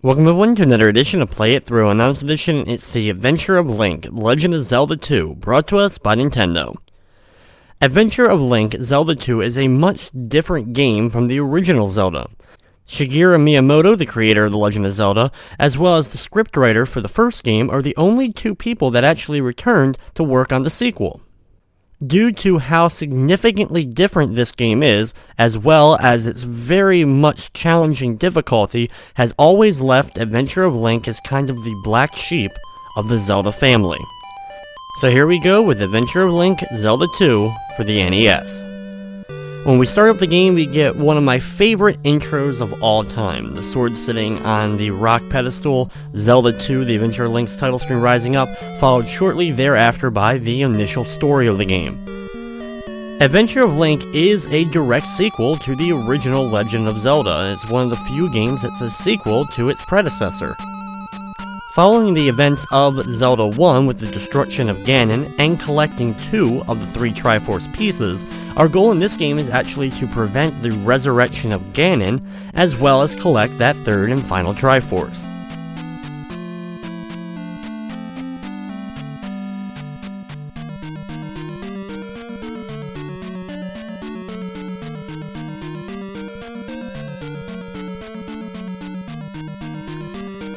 Welcome everyone to another edition of Play It Through, and on this edition, it's The Adventure of Link, Legend of Zelda 2, brought to us by Nintendo. Adventure of Link, Zelda 2 is a much different game from the original Zelda. Shigeru Miyamoto, the creator of The Legend of Zelda, as well as the scriptwriter for the first game, are the only two people that actually returned to work on the sequel. Due to how significantly different this game is, as well as its very much challenging difficulty, has always left Adventure of Link as kind of the black sheep of the Zelda family. So here we go with Adventure of Link, Zelda 2 for the NES. When we start up the game, we get one of my favorite intros of all time. The sword sitting on the rock pedestal, Zelda 2, the Adventure of Link's title screen rising up, followed shortly thereafter by the initial story of the game. Adventure of Link is a direct sequel to the original Legend of Zelda, and it's one of the few games that's a sequel to its predecessor. Following the events of Zelda 1 with the destruction of Ganon and collecting 2 of the 3 Triforce pieces, our goal in this game is actually to prevent the resurrection of Ganon, as well as collect that 3rd and final Triforce.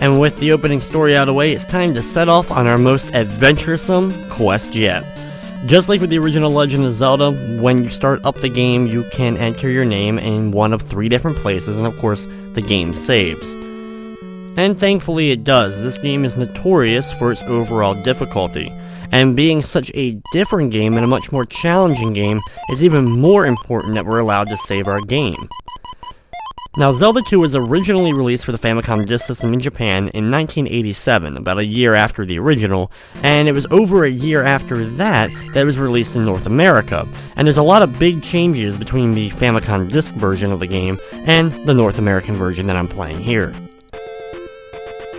And with the opening story out of the way, it's time to set off on our most adventuresome quest yet. Just like with the original Legend of Zelda, when you start up the game, you can enter your name in one of 3 different places, and of course, the game saves. And thankfully it does. This game is notorious for its overall difficulty. And being such a different game and a much more challenging game, it's even more important that we're allowed to save our game. Now, Zelda 2 was originally released for the Famicom Disk System in Japan in 1987, about a year after the original, and it was over a year after that that it was released in North America, and there's a lot of big changes between the Famicom Disk version of the game and the North American version that I'm playing here.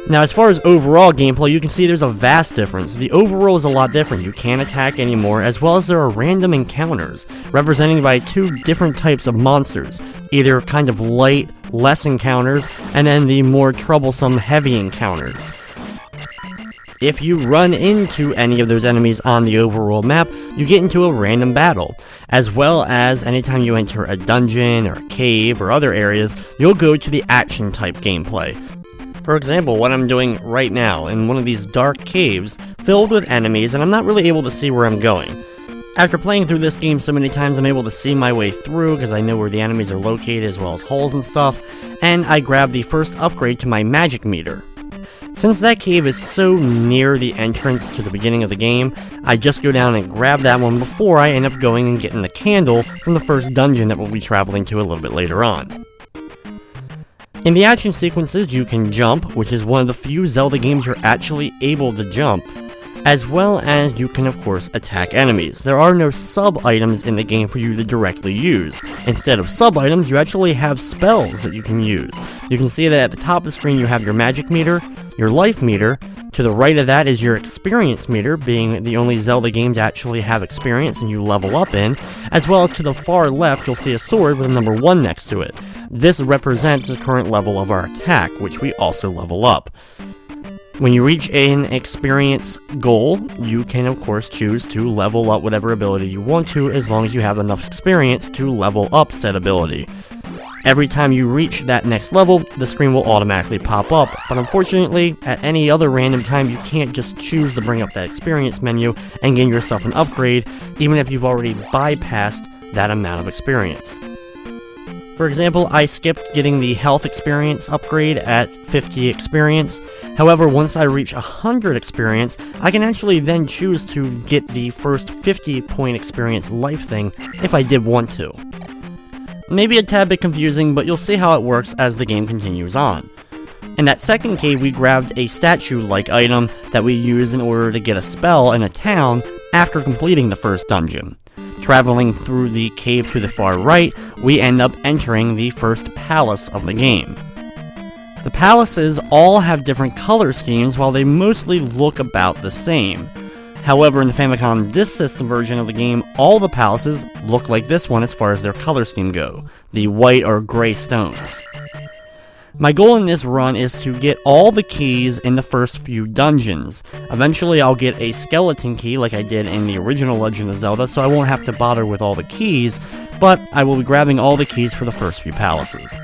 Now, as far as overall gameplay, you can see there's a vast difference. The overall is a lot different. You can't attack anymore, as well as there are random encounters, represented by 2 different types of monsters. Either kind of light, less encounters, and then the more troublesome, heavy encounters. If you run into any of those enemies on the overworld map, you get into a random battle, as well as anytime you enter a dungeon, or a cave, or other areas, you'll go to the action-type gameplay. For example, what I'm doing right now, in one of these dark caves, filled with enemies, and I'm not really able to see where I'm going. After playing through this game so many times, I'm able to see my way through, because I know where the enemies are located, as well as holes and stuff, and I grab the first upgrade to my magic meter. Since that cave is so near the entrance to the beginning of the game, I just go down and grab that one before I end up going and getting the candle from the first dungeon that we'll be traveling to a little bit later on. In the action sequences, you can jump, which is one of the few Zelda games you're actually able to jump, as well as you can of course attack enemies. There are no sub-items in the game for you to directly use. Instead of sub-items, you actually have spells that you can use. You can see that at the top of the screen you have your magic meter, your life meter. To the right of that is your experience meter, being the only Zelda game to actually have experience and you level up in, as well as to the far left you'll see a sword with a number 1 next to it. This represents the current level of our attack, which we also level up. When you reach an experience goal, you can of course choose to level up whatever ability you want to, as long as you have enough experience to level up said ability. Every time you reach that next level, the screen will automatically pop up, but unfortunately, at any other random time, you can't just choose to bring up that experience menu and gain yourself an upgrade, even if you've already bypassed that amount of experience. For example, I skipped getting the health experience upgrade at 50 experience. However, once I reach 100 experience, I can actually then choose to get the first 50-point experience life thing if I did want to. Maybe a tad bit confusing, but you'll see how it works as the game continues on. In that second cave, we grabbed a statue-like item that we use in order to get a spell in a town after completing the first dungeon. Traveling through the cave to the far right, we end up entering the first palace of the game. The palaces all have different color schemes while they mostly look about the same. However, in the Famicom Disk System version of the game, all the palaces look like this one as far as their color scheme go, the white or gray stones. My goal in this run is to get all the keys in the first few dungeons. Eventually I'll get a skeleton key like I did in the original Legend of Zelda, so I won't have to bother with all the keys, but I will be grabbing all the keys for the first few palaces.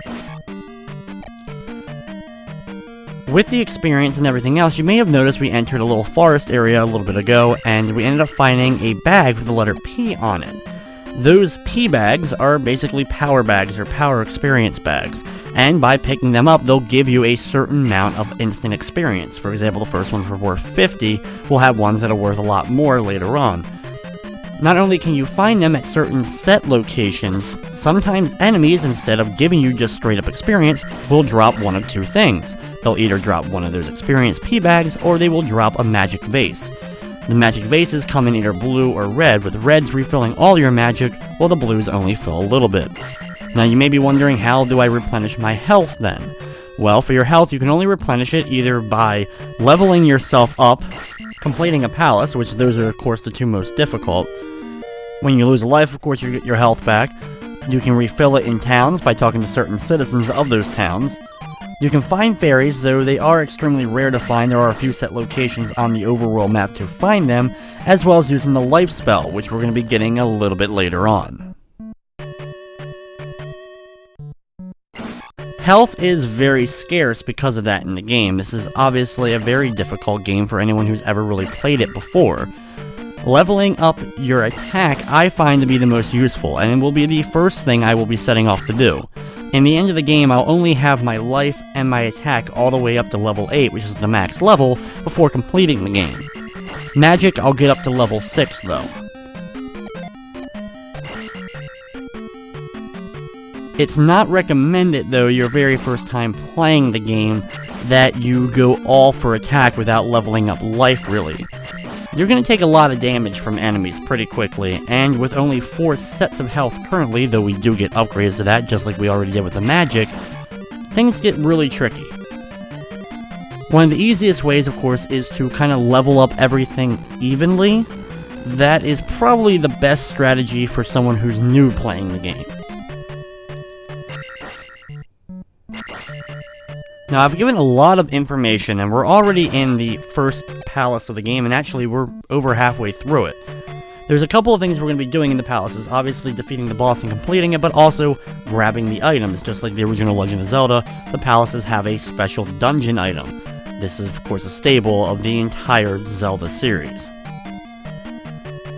With the experience and everything else, you may have noticed we entered a little forest area a little bit ago, and we ended up finding a bag with the letter P on it. Those P bags are basically power bags or power experience bags, and by picking them up, they'll give you a certain amount of instant experience. For example, the first ones are worth 50, we'll have ones that are worth a lot more later on. Not only can you find them at certain set locations, sometimes enemies, instead of giving you just straight up experience, will drop one of two things. They'll either drop one of those experience P bags, or they will drop a magic vase. The magic vases come in either blue or red, with reds refilling all your magic, while the blues only fill a little bit. Now you may be wondering, how do I replenish my health then? Well, for your health you can only replenish it either by leveling yourself up, completing a palace, which those are of course the two most difficult. When you lose a life, of course, you get your health back. You can refill it in towns by talking to certain citizens of those towns. You can find fairies, though they are extremely rare to find. There are a few set locations on the overworld map to find them, as well as using the life spell, which we're going to be getting a little bit later on. Health is very scarce because of that in the game. This is obviously a very difficult game for anyone who's ever really played it before. Leveling up your attack I find to be the most useful, and it will be the first thing I will be setting off to do. In the end of the game, I'll only have my life and my attack all the way up to level 8, which is the max level, before completing the game. Magic, I'll get up to level 6 though. It's not recommended, though, your very first time playing the game, that you go all for attack without leveling up life, really. You're going to take a lot of damage from enemies pretty quickly, and with only 4 sets of health currently, though we do get upgrades to that just like we already did with the magic, things get really tricky. One of the easiest ways, of course, is to kind of level up everything evenly. That is probably the best strategy for someone who's new playing the game. Now, I've given a lot of information, and we're already in the first palace of the game, and actually we're over halfway through it. There's a couple of things we're going to be doing in the palaces, obviously defeating the boss and completing it, but also grabbing the items. Just like the original Legend of Zelda, the palaces have a special dungeon item. This is, of course, a staple of the entire Zelda series.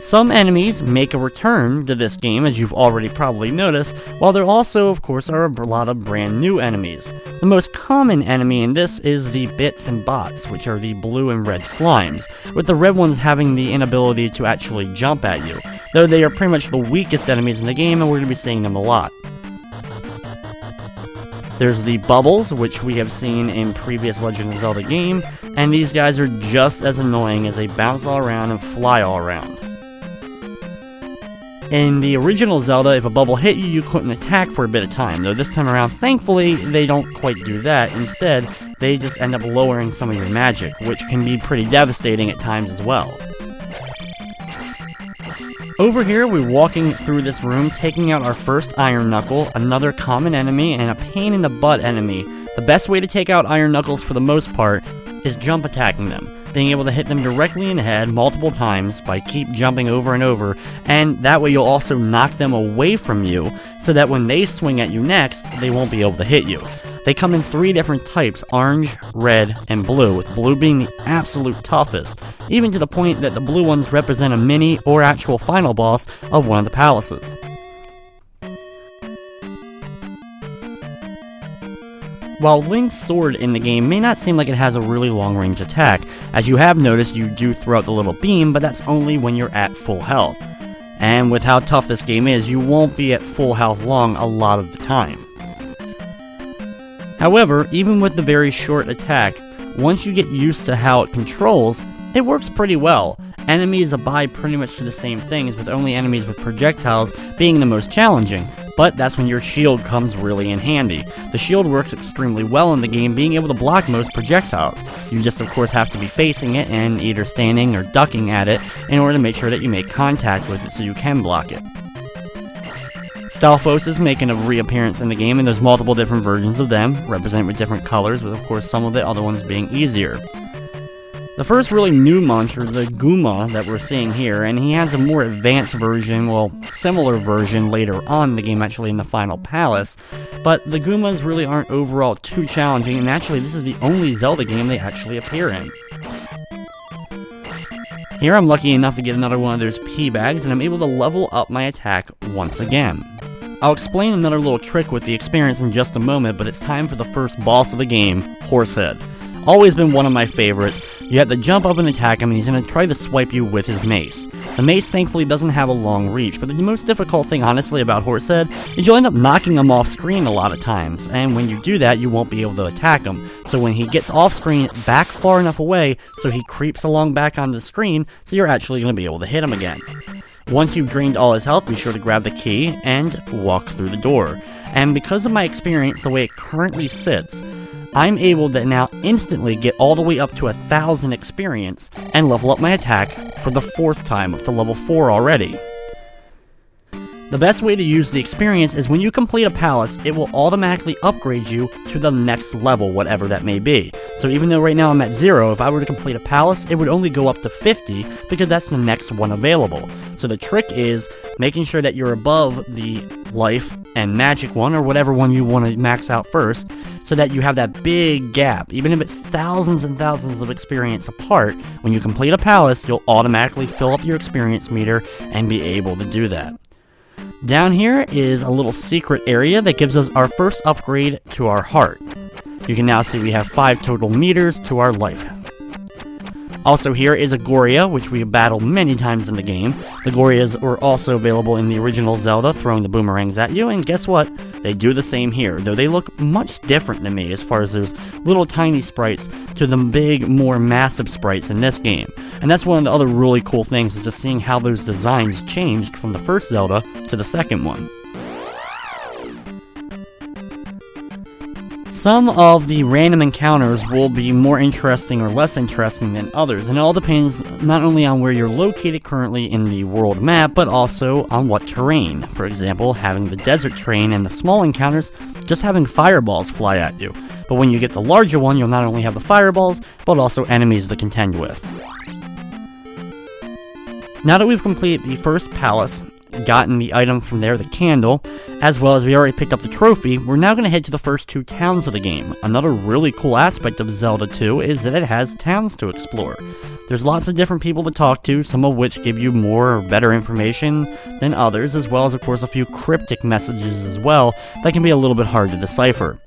Some enemies make a return to this game, as you've already probably noticed, while there also, of course, are a lot of brand new enemies. The most common enemy in this is the bits and bots, which are the blue and red slimes, with the red ones having the inability to actually jump at you, though they are pretty much the weakest enemies in the game, and we're going to be seeing them a lot. There's the bubbles, which we have seen in previous Legend of Zelda game, and these guys are just as annoying as they bounce all around and fly all around. In the original Zelda, if a bubble hit you, you couldn't attack for a bit of time, though this time around, thankfully, they don't quite do that. Instead, they just end up lowering some of your magic, which can be pretty devastating at times as well. Over here, we're walking through this room, taking out our first Iron Knuckle, another common enemy, and a pain-in-the-butt enemy. The best way to take out Iron Knuckles for the most part is jump attacking them, being able to hit them directly in the head multiple times by keep jumping over and over, and that way you'll also knock them away from you, so that when they swing at you next, they won't be able to hit you. They come in 3 different types, orange, red, and blue, with blue being the absolute toughest, even to the point that the blue ones represent a mini or actual final boss of one of the palaces. While Link's sword in the game may not seem like it has a really long-range attack, as you have noticed you do throw out the little beam, but that's only when you're at full health. And with how tough this game is, you won't be at full health long a lot of the time. However, even with the very short attack, once you get used to how it controls, it works pretty well. Enemies abide pretty much to the same things, with only enemies with projectiles being the most challenging, but that's when your shield comes really in handy. The shield works extremely well in the game, being able to block most projectiles. You just of course have to be facing it and either standing or ducking at it in order to make sure that you make contact with it so you can block it. Stalfos is making a reappearance in the game, and there's multiple different versions of them, represented with different colors, with of course some of the other ones being easier. The first really new monster, the Goomba that we're seeing here, and he has a more advanced version, well, similar version later on in the game, actually in the final palace, but the Goombas really aren't overall too challenging, and actually this is the only Zelda game they actually appear in. Here I'm lucky enough to get another one of those P bags, and I'm able to level up my attack once again. I'll explain another little trick with the experience in just a moment, but it's time for the first boss of the game, Horsehead. Always been one of my favorites. You have to jump up and attack him, and he's going to try to swipe you with his mace. The mace thankfully doesn't have a long reach, but the most difficult thing honestly about Horsehead is you'll end up knocking him off screen a lot of times, and when you do that you won't be able to attack him. So when he gets off screen, back far enough away so he creeps along back on the screen, so you're actually going to be able to hit him again. Once you've drained all his health, be sure to grab the key and walk through the door. And because of my experience the way it currently sits, I'm able to now instantly get all the way up to 1,000 experience and level up my attack for the 4th time, up to level 4 already. The best way to use the experience is when you complete a palace, it will automatically upgrade you to the next level, whatever that may be. So even though right now I'm at 0, if I were to complete a palace, it would only go up to 50 because that's the next one available. So the trick is making sure that you're above the life and magic one, or whatever one you want to max out first, so that you have that big gap. Even if it's thousands and thousands of experience apart, when you complete a palace, you'll automatically fill up your experience meter and be able to do that. Down here is a little secret area that gives us our first upgrade to our heart. You can now see we have 5 total meters to our life. Also here is a Goria, which we have battled many times in the game. The Gorias were also available in the original Zelda, throwing the boomerangs at you, and guess what? They do the same here, though they look much different to me as far as those little tiny sprites to the big, more massive sprites in this game. And that's one of the other really cool things, is just seeing how those designs changed from the first Zelda to the second one. Some of the random encounters will be more interesting or less interesting than others, and it all depends not only on where you're located currently in the world map, but also on what terrain. For example, having the desert terrain and the small encounters, just having fireballs fly at you. But when you get the larger one, you'll not only have the fireballs, but also enemies to contend with. Now that we've completed the first palace, gotten the item from there, the candle, as well as we already picked up the trophy, we're now going to head to the first 2 towns of the game. Another really cool aspect of Zelda 2 is that it has towns to explore. There's lots of different people to talk to, some of which give you more or better information than others, as well as of course a few cryptic messages as well that can be a little bit hard to decipher.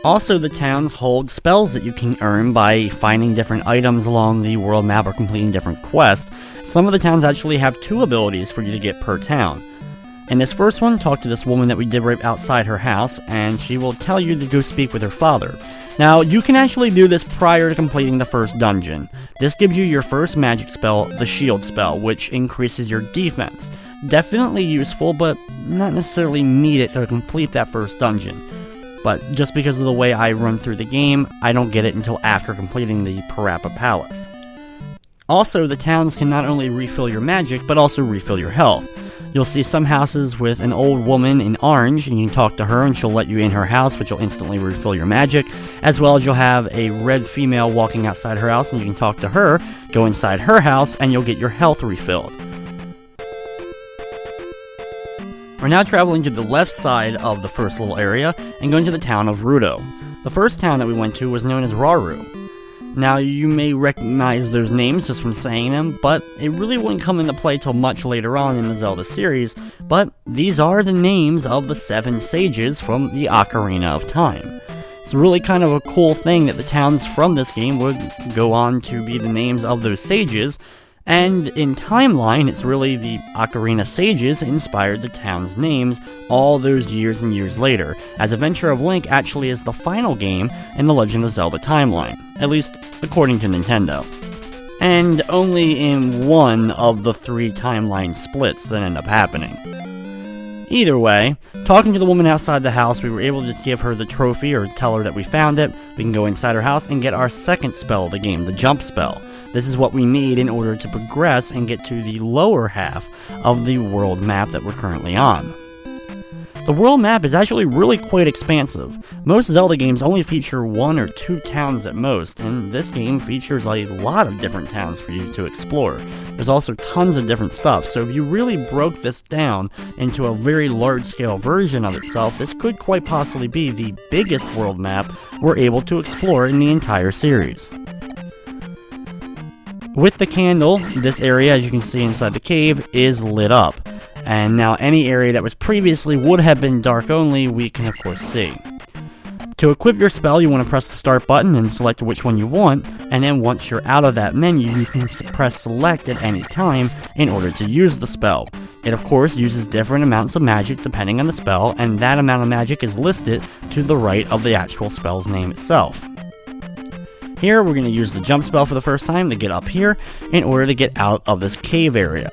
Also, the towns hold spells that you can earn by finding different items along the world map or completing different quests. Some of the towns actually have 2 abilities for you to get per town. In this first one, talk to this woman that we did right outside her house, and she will tell you to go speak with her father. Now, you can actually do this prior to completing the first dungeon. This gives you your first magic spell, the shield spell, which increases your defense. Definitely useful, but not necessarily needed to complete that first dungeon. But just because of the way I run through the game, I don't get it until after completing the Parappa Palace. Also, the towns can not only refill your magic, but also refill your health. You'll see some houses with an old woman in orange, and you can talk to her and she'll let you in her house, which will instantly refill your magic, as well as you'll have a red female walking outside her house and you can talk to her, go inside her house, and you'll get your health refilled. We're now traveling to the left side of the first little area and going to the town of Rudo. The first town that we went to was known as Rauru. Now, you may recognize those names just from saying them, but it really wouldn't come into play till much later on in the Zelda series, but these are the names of the 7 sages from the Ocarina of Time. It's really kind of a cool thing that the towns from this game would go on to be the names of those sages, and in timeline, it's really the Ocarina sages inspired the town's names all those years and years later, as Adventure of Link actually is the final game in the Legend of Zelda timeline, at least according to Nintendo. And only in one of the 3 timeline splits that end up happening. Either way, talking to the woman outside the house, we were able to give her the trophy or tell her that we found it. We can go inside her house and get our second spell of the game, the jump spell. This is what we need in order to progress and get to the lower half of the world map that we're currently on. The world map is actually really quite expansive. Most Zelda games only feature 1 or 2 towns at most, and this game features a lot of different towns for you to explore. There's also tons of different stuff, so if you really broke this down into a very large-scale version of itself, this could quite possibly be the biggest world map we're able to explore in the entire series. With the candle, this area, as you can see inside the cave, is lit up. And now any area that was previously would have been dark only, we can of course see. To equip your spell, you want to press the start button and select which one you want, and then once you're out of that menu, you can press select at any time in order to use the spell. It of course uses different amounts of magic depending on the spell, and that amount of magic is listed to the right of the actual spell's name itself. Here, we're going to use the jump spell for the first time to get up here in order to get out of this cave area.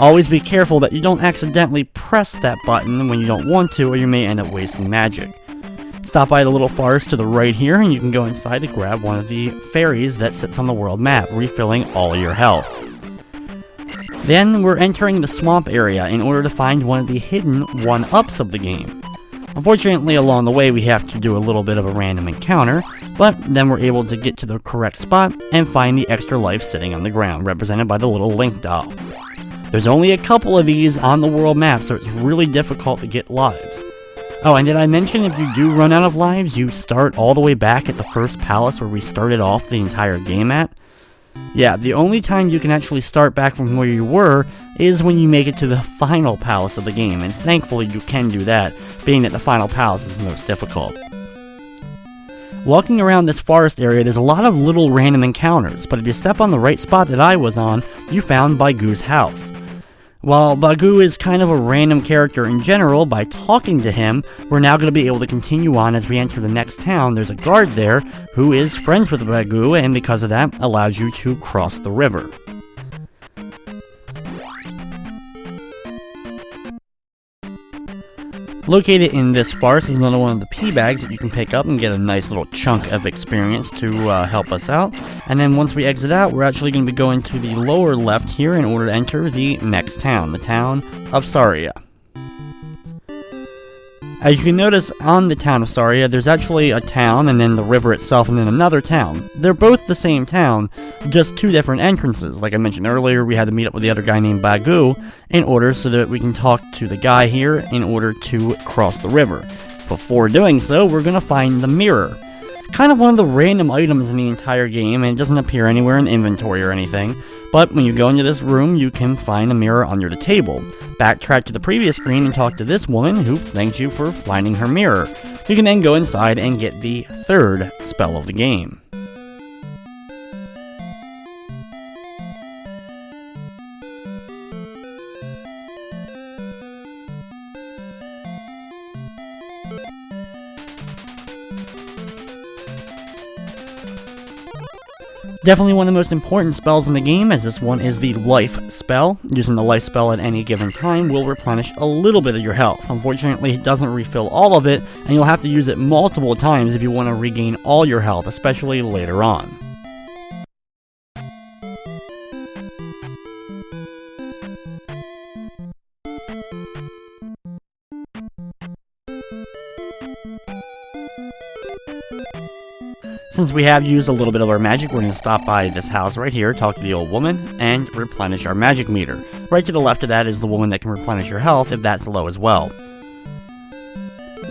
Always be careful that you don't accidentally press that button when you don't want to, or you may end up wasting magic. Stop by the little forest to the right here, and you can go inside to grab one of the fairies that sits on the world map, refilling all your health. Then we're entering the swamp area in order to find one of the hidden 1-ups of the game. Unfortunately, along the way we have to do a little bit of a random encounter, but then we're able to get to the correct spot and find the extra life sitting on the ground, represented by the little Link doll. There's only a couple of these on the world map, so it's really difficult to get lives. Oh, and did I mention if you do run out of lives, you start all the way back at the first palace where we started off the entire game at? Yeah, the only time you can actually start back from where you were is when you make it to the final palace of the game, and thankfully you can do that, being that the final palace is the most difficult. Walking around this forest area, there's a lot of little random encounters, but if you step on the right spot that I was on, you found Bagu's house. While Bagu is kind of a random character in general, by talking to him, we're now going to be able to continue on as we enter the next town. There's a guard there who is friends with Bagu, and because of that, allows you to cross the river. Located in this forest is another one of the pea bags that you can pick up and get a nice little chunk of experience to help us out. And then once we exit out, we're actually going to be going to the lower left here in order to enter the next town, the town of Saria. As you can notice on the town of Saria, there's actually a town and then the river itself and then another town. They're both the same town, just 2 different entrances. Like I mentioned earlier, we had to meet up with the other guy named Bagu in order so that we can talk to the guy here in order to cross the river. Before doing so, we're going to find the mirror. Kind of one of the random items in the entire game, and it doesn't appear anywhere in inventory or anything. But when you go into this room, you can find a mirror under the table. Backtrack to the previous screen and talk to this woman who thanks you for finding her mirror. You can then go inside and get the 3rd spell of the game. Definitely one of the most important spells in the game, as this one is the life spell. Using the life spell at any given time will replenish a little bit of your health. Unfortunately, it doesn't refill all of it, and you'll have to use it multiple times if you want to regain all your health, especially later on. Since we have used a little bit of our magic, we're going to stop by this house right here, talk to the old woman, and replenish our magic meter. Right to the left of that is the woman that can replenish your health if that's low as well.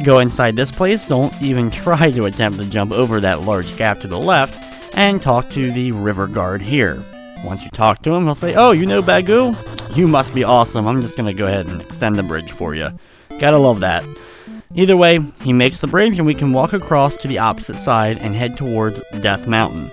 Go inside this place, don't even try to attempt to jump over that large gap to the left, and talk to the river guard here. Once you talk to him, he'll say, "Oh, you know Bagu? You must be awesome. I'm just going to go ahead and extend the bridge for you." Gotta love that. Either way, he makes the bridge and we can walk across to the opposite side and head towards Death Mountain.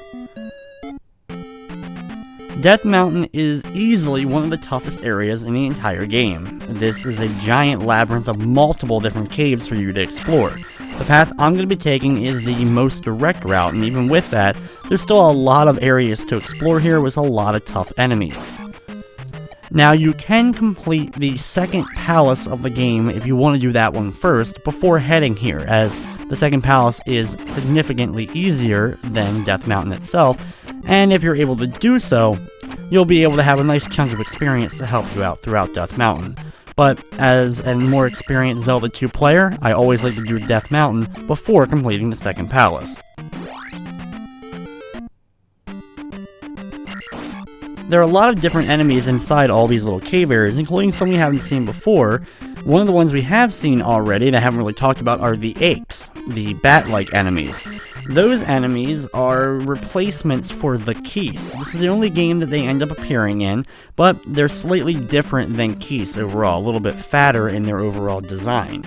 Death Mountain is easily one of the toughest areas in the entire game. This is a giant labyrinth of multiple different caves for you to explore. The path I'm going to be taking is the most direct route, and even with that, there's still a lot of areas to explore here with a lot of tough enemies. Now you can complete the second palace of the game if you want to do that one first before heading here, as the second palace is significantly easier than Death Mountain itself, and if you're able to do so, you'll be able to have a nice chunk of experience to help you out throughout Death Mountain. But as a more experienced Zelda 2 player, I always like to do Death Mountain before completing the second palace. There are a lot of different enemies inside all these little cave areas, including some we haven't seen before. One of the ones we have seen already, and I haven't really talked about, are the Aches, the bat-like enemies. Those enemies are replacements for the Keese. This is the only game that they end up appearing in, but they're slightly different than Keese overall, a little bit fatter in their overall design.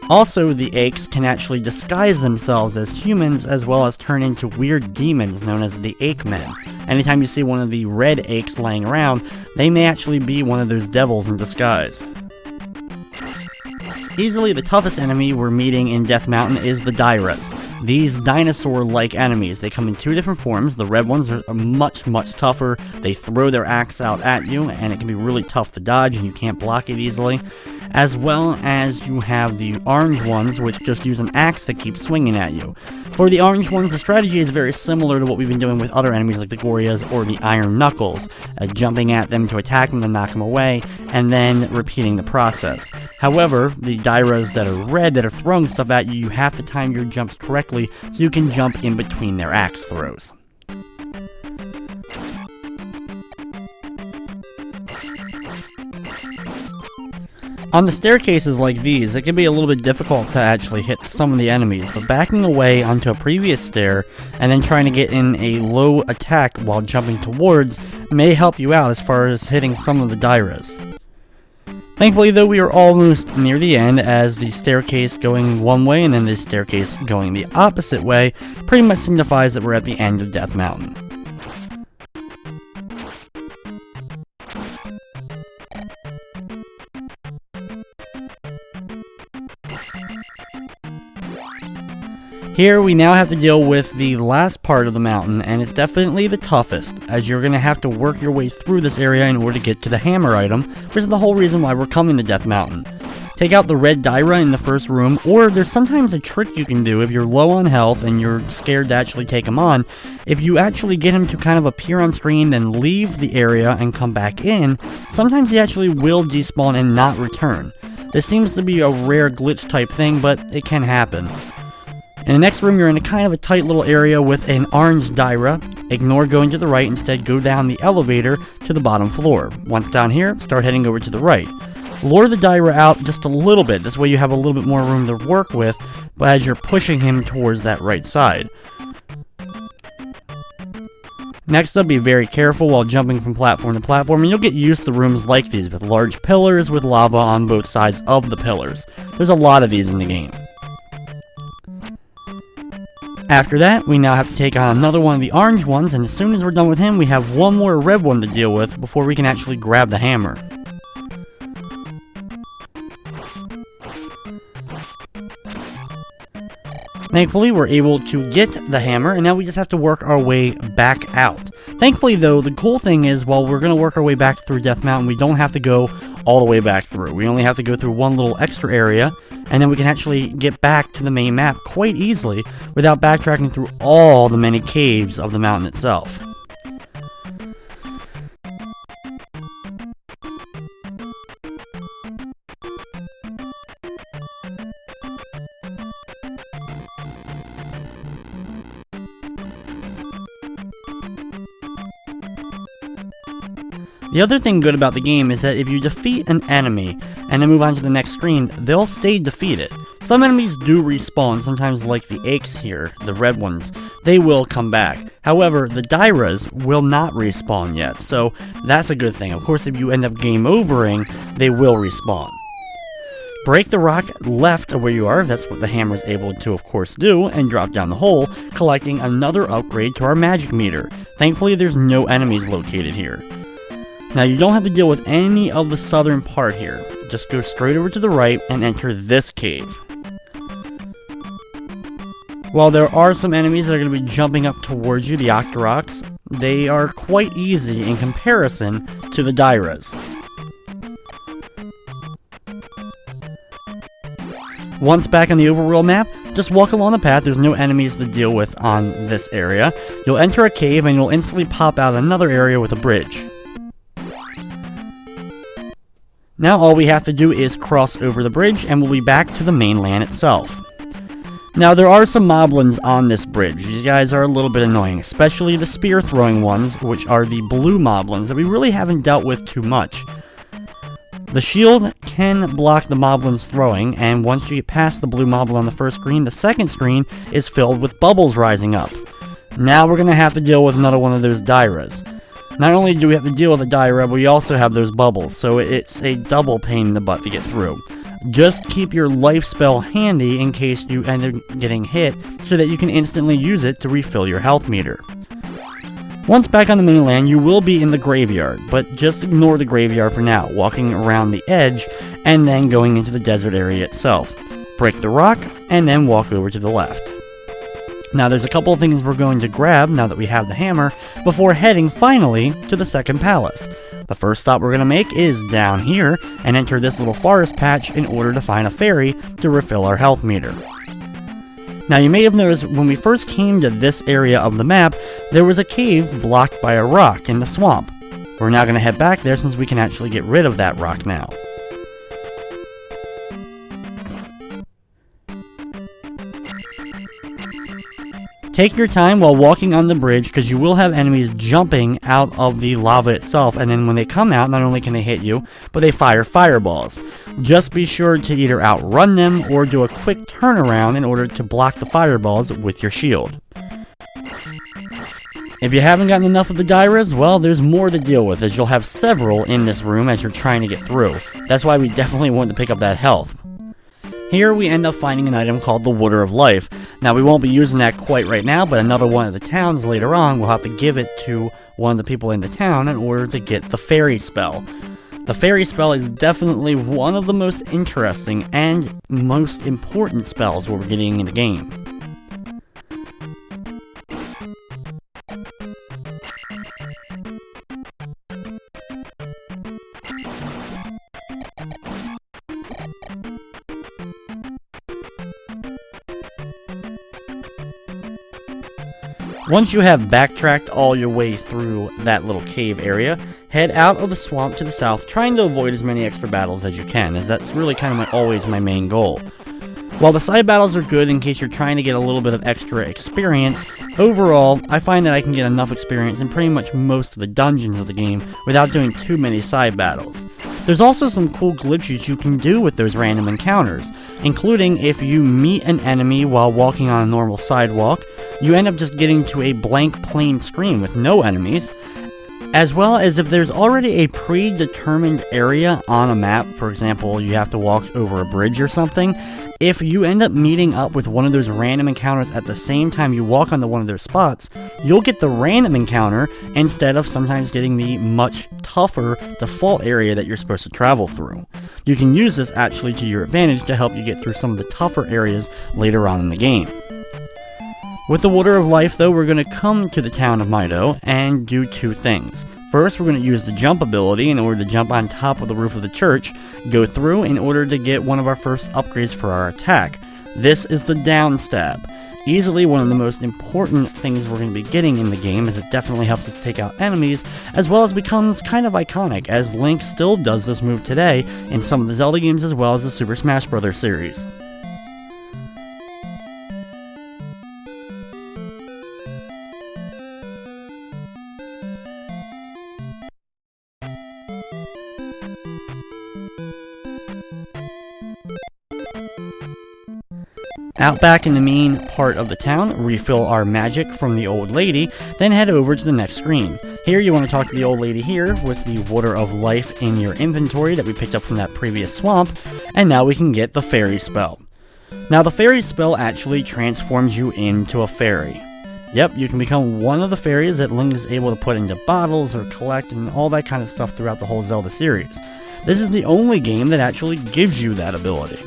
Also, the Aches can actually disguise themselves as humans as well as turn into weird demons known as the Ache Men. Anytime you see one of the red Aches laying around, they may actually be one of those devils in disguise. Easily the toughest enemy we're meeting in Death Mountain is the Dairas. These dinosaur-like enemies, they come in two different forms. The red ones are much tougher. They throw their axe out at you, and it can be really tough to dodge, and you can't block it easily. As well as you have the orange ones, which just use an axe that keeps swinging at you. For the orange ones, the strategy is very similar to what we've been doing with other enemies like the Gorias or the Iron Knuckles, jumping at them to attack them to knock them away, and then repeating the process. However, the Dairas that are red, that are throwing stuff at you, you have to time your jumps correctly so you can jump in between their axe throws. On the staircases like these, it can be a little bit difficult to actually hit some of the enemies, but backing away onto a previous stair and then trying to get in a low attack while jumping towards may help you out as far as hitting some of the Dairas. Thankfully though, we are almost near the end, as the staircase going one way and then the staircase going the opposite way pretty much signifies that we're at the end of Death Mountain. Here we now have to deal with the last part of the mountain, and it's definitely the toughest, as you're going to have to work your way through this area in order to get to the hammer item, which is the whole reason why we're coming to Death Mountain. Take out the red Daira in the first room, or there's sometimes a trick you can do if you're low on health and you're scared to actually take him on. If you actually get him to kind of appear on screen, then leave the area and come back in, sometimes he actually will despawn and not return. This seems to be a rare glitch type thing, but it can happen. In the next room, you're in a kind of a tight little area with an orange Daira. Ignore going to the right, instead go down the elevator to the bottom floor. Once down here, start heading over to the right. Lure the Daira out just a little bit, this way you have a little bit more room to work with, but as you're pushing him towards that right side. Next up, be very careful while jumping from platform to platform, and you'll get used to rooms like these with large pillars with lava on both sides of the pillars. There's a lot of these in the game. After that, we now have to take on another one of the orange ones, and as soon as we're done with him, we have one more red one to deal with before we can actually grab the hammer. Thankfully, we're able to get the hammer, and now we just have to work our way back out. Thankfully, though, the cool thing is, while we're going to work our way back through Death Mountain, we don't have to go all the way back through. We only have to go through one little extra area, and then we can actually get back to the main map quite easily without backtracking through all the many caves of the mountain itself. The other thing good about the game is that if you defeat an enemy and then move on to the next screen, they'll stay defeated. Some enemies do respawn, sometimes like the Aches here, the red ones, they will come back. However, the Dairas will not respawn yet, so that's a good thing. Of course, if you end up game overing, they will respawn. Break the rock left of where you are, that's what the hammer is able to of course do, and drop down the hole, collecting another upgrade to our magic meter. Thankfully, there's no enemies located here. Now, you don't have to deal with any of the southern part here. Just go straight over to the right and enter this cave. While there are some enemies that are going to be jumping up towards you, the Octoroks, they are quite easy in comparison to the Dairas. Once back on the overworld map, just walk along the path. There's no enemies to deal with on this area. You'll enter a cave and you'll instantly pop out another area with a bridge. Now all we have to do is cross over the bridge and we'll be back to the mainland itself. Now there are some moblins on this bridge. These guys are a little bit annoying, especially the spear throwing ones, which are the blue moblins that we really haven't dealt with too much. The shield can block the moblins throwing, and once you get past the blue moblin on the first screen, the second screen is filled with bubbles rising up. Now we're going to have to deal with another one of those Dairas. Not only do we have to deal with the Daira, but we also have those bubbles, so it's a double pain in the butt to get through. Just keep your life spell handy in case you end up getting hit, so that you can instantly use it to refill your health meter. Once back on the mainland, you will be in the graveyard, but just ignore the graveyard for now, walking around the edge and then going into the desert area itself. Break the rock, and then walk over to the left. Now there's a couple of things we're going to grab now that we have the hammer, before heading finally to the second palace. The first stop we're going to make is down here, and enter this little forest patch in order to find a fairy to refill our health meter. Now you may have noticed when we first came to this area of the map, there was a cave blocked by a rock in the swamp. We're now going to head back there since we can actually get rid of that rock now. Take your time while walking on the bridge because you will have enemies jumping out of the lava itself, and then when they come out, not only can they hit you, but they fire fireballs. Just be sure to either outrun them or do a quick turnaround in order to block the fireballs with your shield. If you haven't gotten enough of the Dairas, well, there's more to deal with, as you'll have several in this room as you're trying to get through. That's why we definitely want to pick up that health. Here we end up finding an item called the Water of Life. Now we won't be using that quite right now, but another one of the towns later on will have to give it to one of the people in the town in order to get the fairy spell. The fairy spell is definitely one of the most interesting and most important spells we're getting in the game. Once you have backtracked all your way through that little cave area, head out of the swamp to the south, trying to avoid as many extra battles as you can, as that's really kind of always my main goal. While the side battles are good in case you're trying to get a little bit of extra experience, overall, I find that I can get enough experience in pretty much most of the dungeons of the game without doing too many side battles. There's also some cool glitches you can do with those random encounters, including if you meet an enemy while walking on a normal sidewalk, you end up just getting to a blank plain screen with no enemies, as well as if there's already a predetermined area on a map, for example, you have to walk over a bridge or something. If you end up meeting up with one of those random encounters at the same time you walk onto one of their spots, you'll get the random encounter instead of sometimes getting the much tougher default area that you're supposed to travel through. You can use this actually to your advantage to help you get through some of the tougher areas later on in the game. With the Water of Life, though, we're going to come to the town of Mido and do two things. First, we're going to use the jump ability in order to jump on top of the roof of the church, go through in order to get one of our first upgrades for our attack. This is the down stab. Easily one of the most important things we're going to be getting in the game, as it definitely helps us take out enemies, as well as becomes kind of iconic, as Link still does this move today in some of the Zelda games as well as the Super Smash Bros. Series. Out back in the main part of the town, refill our magic from the old lady, then head over to the next screen. Here you want to talk to the old lady here with the Water of Life in your inventory that we picked up from that previous swamp, and now we can get the fairy spell. Now the fairy spell actually transforms you into a fairy. Yep, you can become one of the fairies that Link is able to put into bottles or collect and all that kind of stuff throughout the whole Zelda series. This is the only game that actually gives you that ability.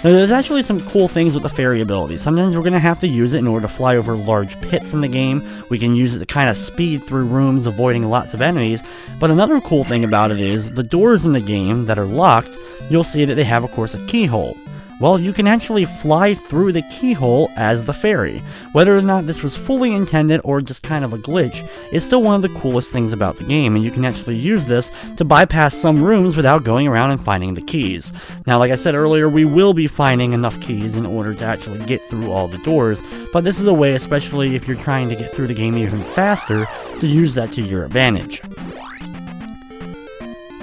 Now, there's actually some cool things with the fairy ability. Sometimes we're going to have to use it in order to fly over large pits in the game. We can use it to kind of speed through rooms, avoiding lots of enemies. But another cool thing about it is the doors in the game that are locked, you'll see that they have, of course, a keyhole. Well, you can actually fly through the keyhole as the fairy. Whether or not this was fully intended or just kind of a glitch, it's still one of the coolest things about the game, and you can actually use this to bypass some rooms without going around and finding the keys. Now, like I said earlier, we will be finding enough keys in order to actually get through all the doors, but this is a way, especially if you're trying to get through the game even faster, to use that to your advantage.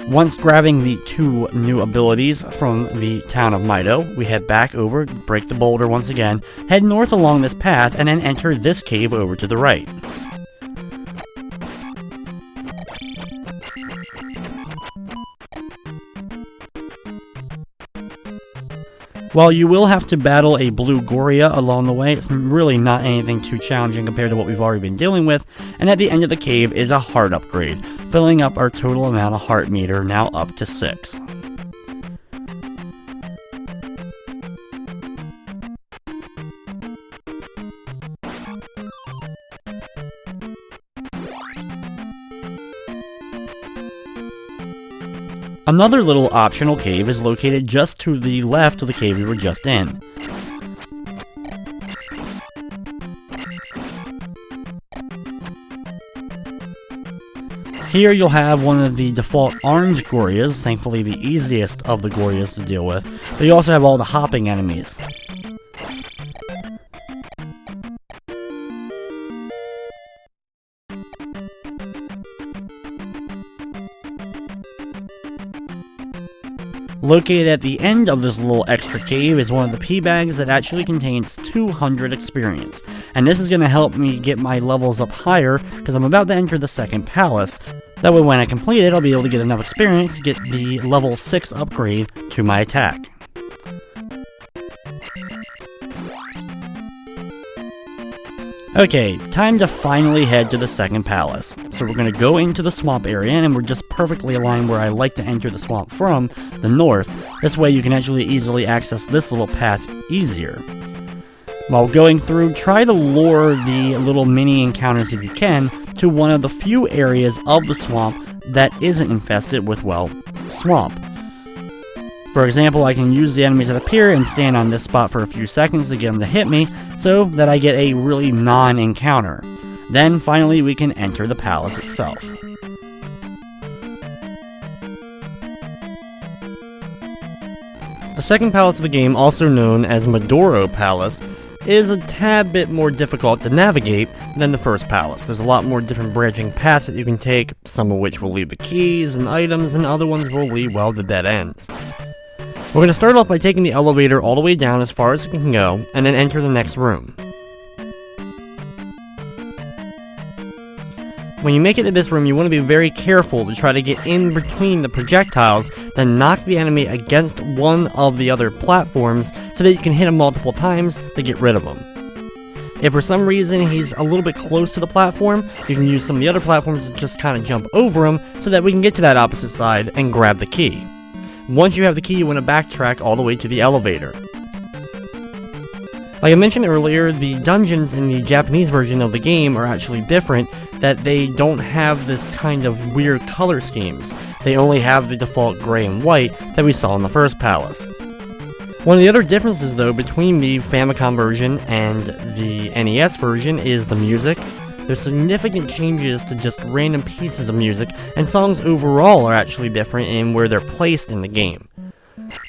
Once grabbing the 2 new abilities from the town of Mido, we head back over, break the boulder once again, head north along this path, and then enter this cave over to the right. While you will have to battle a blue Goria along the way, it's really not anything too challenging compared to what we've already been dealing with, and at the end of the cave is a heart upgrade, filling up our total amount of heart meter, now up to 6. Another little optional cave is located just to the left of the cave we were just in. Here you'll have one of the default orange Gorias, thankfully the easiest of the Gorias to deal with, but you also have all the hopping enemies. Located at the end of this little extra cave is one of the P bags that actually contains 200 experience, and this is going to help me get my levels up higher because I'm about to enter the second palace. That way when I complete it, I'll be able to get enough experience to get the level 6 upgrade to my attack. Okay, time to finally head to the second palace. So we're going to go into the swamp area, and we're just perfectly aligned where I like to enter the swamp from, the north. This way you can actually easily access this little path easier. While going through, try to lure the little mini encounters if you can to one of the few areas of the swamp that isn't infested with, well, swamp. For example, I can use the enemies that appear and stand on this spot for a few seconds to get them to hit me, so that I get a really non-encounter. Then, finally, we can enter the palace itself. The second palace of the game, also known as Medoro Palace, is a tad bit more difficult to navigate than the first palace. There's a lot more different branching paths that you can take, some of which will lead to keys and items, and other ones will lead, well, to dead ends. We're going to start off by taking the elevator all the way down as far as it can go, and then enter the next room. When you make it to this room, you want to be very careful to try to get in between the projectiles, then knock the enemy against one of the other platforms so that you can hit him multiple times to get rid of him. If for some reason he's a little bit close to the platform, you can use some of the other platforms to just kind of jump over him so that we can get to that opposite side and grab the key. Once you have the key, you want to backtrack all the way to the elevator. Like I mentioned earlier, the dungeons in the Japanese version of the game are actually different, that they don't have this kind of weird color schemes. They only have the default gray and white that we saw in the first palace. One of the other differences, though, between the Famicom version and the NES version is the music. There's significant changes to just random pieces of music, and songs overall are actually different in where they're placed in the game.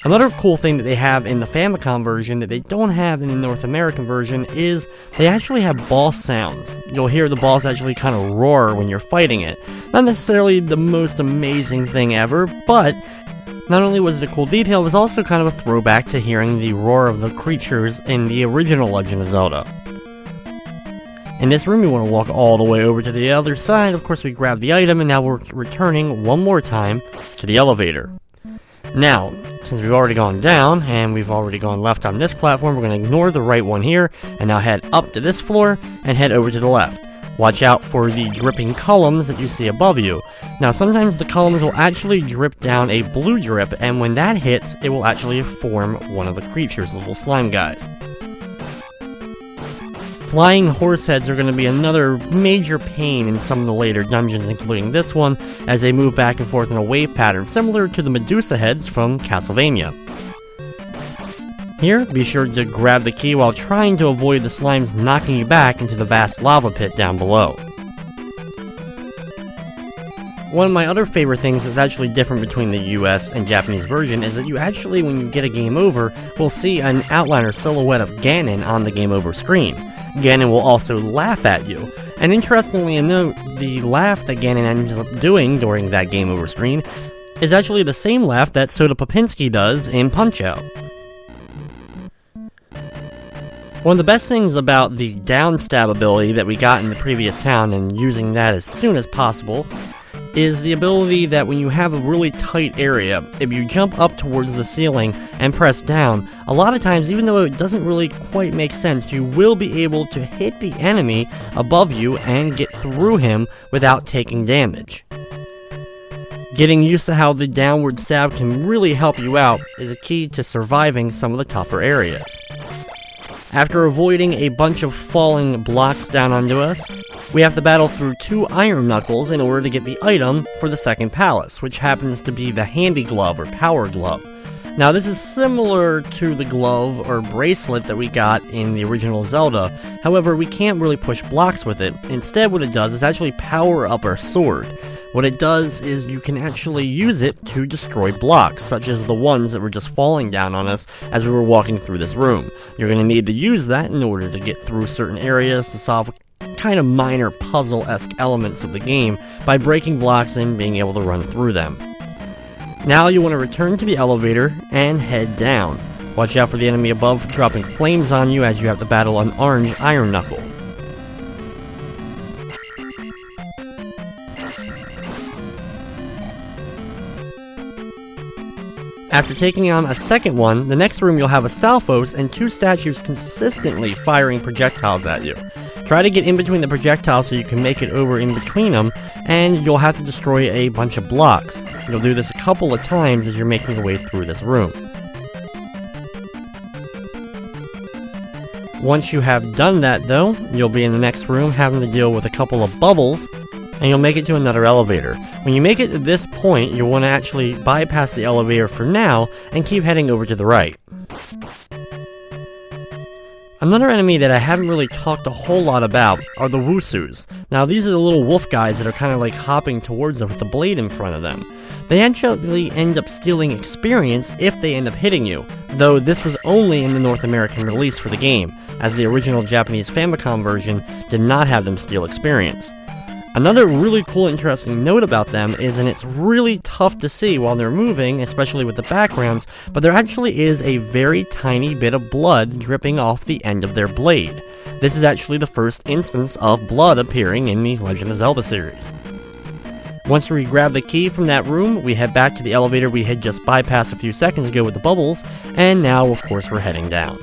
Another cool thing that they have in the Famicom version that they don't have in the North American version is they actually have boss sounds. You'll hear the boss actually kind of roar when you're fighting it. Not necessarily the most amazing thing ever, but not only was it a cool detail, it was also kind of a throwback to hearing the roar of the creatures in the original Legend of Zelda. In this room, we want to walk all the way over to the other side. Of course, we grab the item, and now we're returning one more time to the elevator. Now, since we've already gone down, and we've already gone left on this platform, we're going to ignore the right one here, and now head up to this floor, and head over to the left. Watch out for the dripping columns that you see above you. Now sometimes the columns will actually drip down a blue drip, and when that hits, it will actually form one of the creatures, the little slime guys. Flying horse heads are going to be another major pain in some of the later dungeons, including this one, as they move back and forth in a wave pattern similar to the Medusa heads from Castlevania. Here, be sure to grab the key while trying to avoid the slimes knocking you back into the vast lava pit down below. One of my other favorite things that's actually different between the US and Japanese version is that you actually, when you get a game over, will see an outline or silhouette of Ganon on the game over screen. Ganon will also laugh at you. And interestingly enough, the laugh that Ganon ends up doing during that game over screen is actually the same laugh that Soda Popinski does in Punch-Out! One of the best things about the down stab ability that we got in the previous town, and using that as soon as possible, is the ability that when you have a really tight area, if you jump up towards the ceiling and press down, a lot of times, even though it doesn't really quite make sense, you will be able to hit the enemy above you and get through him without taking damage. Getting used to how the downward stab can really help you out is a key to surviving some of the tougher areas. After avoiding a bunch of falling blocks down onto us, we have to battle through 2 iron knuckles in order to get the item for the second palace, which happens to be the handy glove or power glove. Now this is similar to the glove or bracelet that we got in the original Zelda, however we can't really push blocks with it. Instead what it does is actually power up our sword. What it does is you can actually use it to destroy blocks, such as the ones that were just falling down on us as we were walking through this room. You're going to need to use that in order to get through certain areas to solve kind of minor puzzle-esque elements of the game by breaking blocks and being able to run through them. Now you want to return to the elevator and head down. Watch out for the enemy above dropping flames on you as you have to battle an orange iron knuckle. After taking on a second one, the next room you'll have a Stalfos and 2 statues consistently firing projectiles at you. Try to get in between the projectiles so you can make it over in between them, and you'll have to destroy a bunch of blocks. You'll do this a couple of times as you're making your way through this room. Once you have done that though, you'll be in the next room having to deal with a couple of bubbles, and you'll make it to another elevator. When you make it to this point, you'll want to actually bypass the elevator for now, and keep heading over to the right. Another enemy that I haven't really talked a whole lot about are the Wusus. Now these are the little wolf guys that are kind of like hopping towards them with the blade in front of them. They actually end up stealing experience if they end up hitting you, though this was only in the North American release for the game, as the original Japanese Famicom version did not have them steal experience. Another really cool interesting note about them is, and it's really tough to see while they're moving, especially with the backgrounds, but there actually is a very tiny bit of blood dripping off the end of their blade. This is actually the first instance of blood appearing in the Legend of Zelda series. Once we grab the key from that room, we head back to the elevator we had just bypassed a few seconds ago with the bubbles, and now of course we're heading down.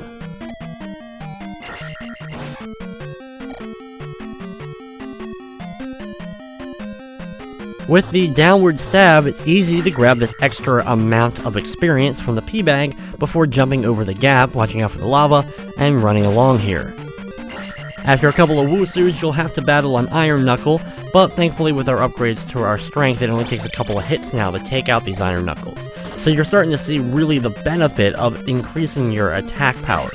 With the downward stab, it's easy to grab this extra amount of experience from the P-bag before jumping over the gap, watching out for the lava, and running along here. After a couple of Wusus, you'll have to battle an Iron Knuckle, but thankfully with our upgrades to our strength, it only takes a couple of hits now to take out these Iron Knuckles. So you're starting to see really the benefit of increasing your attack power.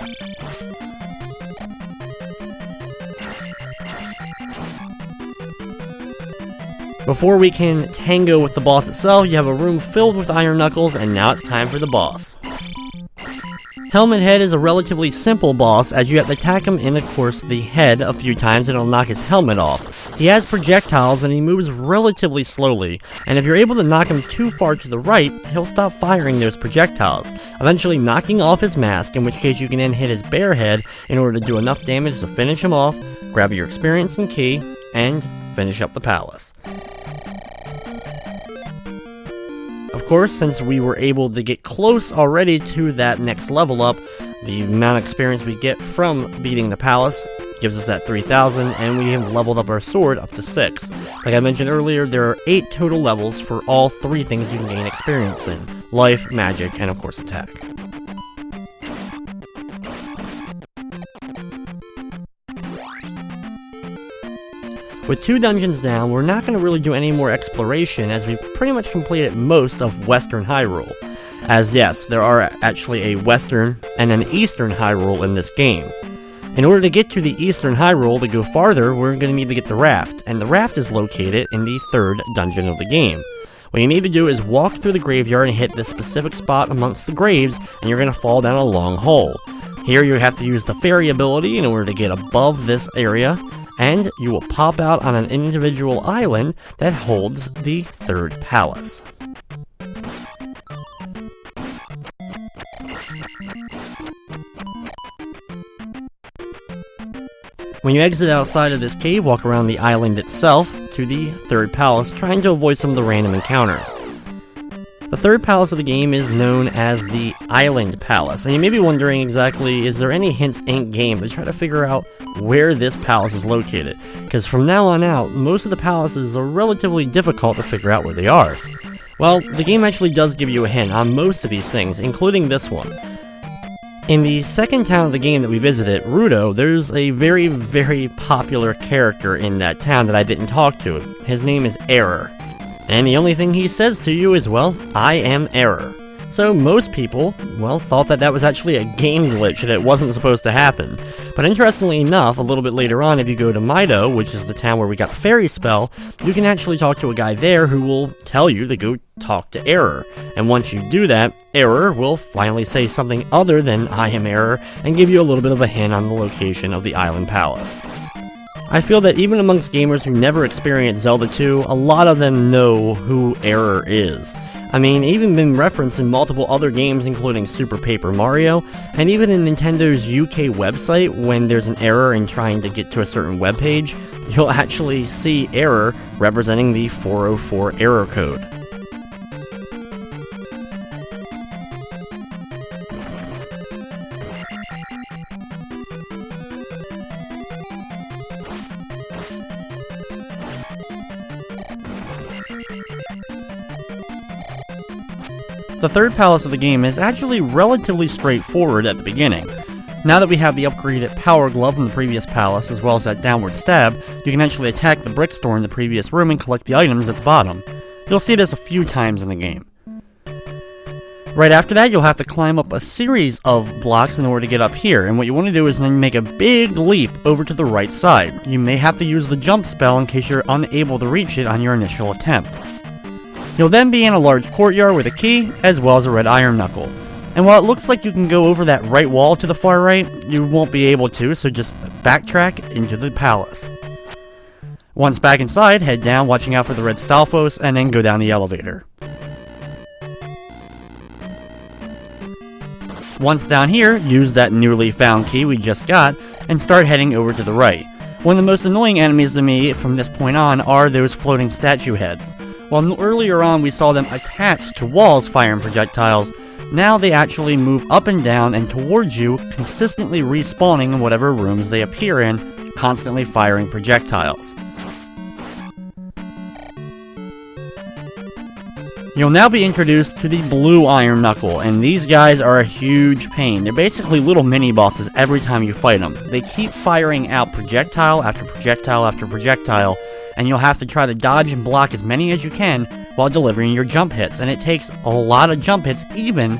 Before we can tango with the boss itself, you have a room filled with Iron Knuckles, and now it's time for the boss. Helmet Head is a relatively simple boss, as you have to attack him in, of course, the head a few times and it'll knock his helmet off. He has projectiles and he moves relatively slowly, and if you're able to knock him too far to the right, he'll stop firing those projectiles, eventually knocking off his mask, in which case you can then hit his bare head in order to do enough damage to finish him off, grab your experience and key, and finish up the palace. Of course, since we were able to get close already to that next level up, the amount of experience we get from beating the palace gives us that 3,000, and we have leveled up our sword up to 6. Like I mentioned earlier, there are 8 total levels for all 3 things you can gain experience in: life, magic, and of course attack. With 2 dungeons down, we're not going to really do any more exploration, as we've pretty much completed most of Western Hyrule. As yes, there are actually a Western and an Eastern Hyrule in this game. In order to get to the Eastern Hyrule, to go farther, we're going to need to get the raft, and the raft is located in the 3rd dungeon of the game. What you need to do is walk through the graveyard and hit this specific spot amongst the graves, and you're going to fall down a long hole. Here you have to use the fairy ability in order to get above this area, and you will pop out on an individual island that holds the 3rd palace. When you exit outside of this cave, walk around the island itself to the 3rd palace, trying to avoid some of the random encounters. The 3rd palace of the game is known as the Island Palace, and you may be wondering exactly, is there any hints in-game to try to figure out where this palace is located? Because from now on out, most of the palaces are relatively difficult to figure out where they are. Well, the game actually does give you a hint on most of these things, including this one. In the 2nd town of the game that we visited, Rudo, there's a very, very popular character in that town that I didn't talk to. His name is Error. And the only thing he says to you is, well, I am Error. So most people, well, thought that that was actually a game glitch and it wasn't supposed to happen. But interestingly enough, a little bit later on, if you go to Mido, which is the town where we got the fairy spell, you can actually talk to a guy there who will tell you to go talk to Error. And once you do that, Error will finally say something other than I am Error and give you a little bit of a hint on the location of the Island Palace. I feel that even amongst gamers who never experienced Zelda 2, a lot of them know who Error is. I mean, even been referenced in multiple other games including Super Paper Mario, and even in Nintendo's UK website when there's an error in trying to get to a certain web page, you'll actually see Error representing the 404 error code. The 3rd palace of the game is actually relatively straightforward at the beginning. Now that we have the upgraded power glove from the previous palace, as well as that downward stab, you can actually attack the brick store in the previous room and collect the items at the bottom. You'll see this a few times in the game. Right after that, you'll have to climb up a series of blocks in order to get up here, and what you want to do is then make a big leap over to the right side. You may have to use the jump spell in case you're unable to reach it on your initial attempt. You'll then be in a large courtyard with a key, as well as a red iron knuckle. And while it looks like you can go over that right wall to the far right, you won't be able to, so just backtrack into the palace. Once back inside, head down, watching out for the red Stalfos, and then go down the elevator. Once down here, use that newly found key we just got, and start heading over to the right. One of the most annoying enemies to me from this point on are those floating statue heads. While earlier on we saw them attached to walls firing projectiles, now they actually move up and down and towards you, consistently respawning in whatever rooms they appear in, constantly firing projectiles. You'll now be introduced to the blue iron knuckle, and these guys are a huge pain. They're basically little mini-bosses every time you fight them. They keep firing out projectile after projectile after projectile, and you'll have to try to dodge and block as many as you can while delivering your jump hits, and it takes a lot of jump hits even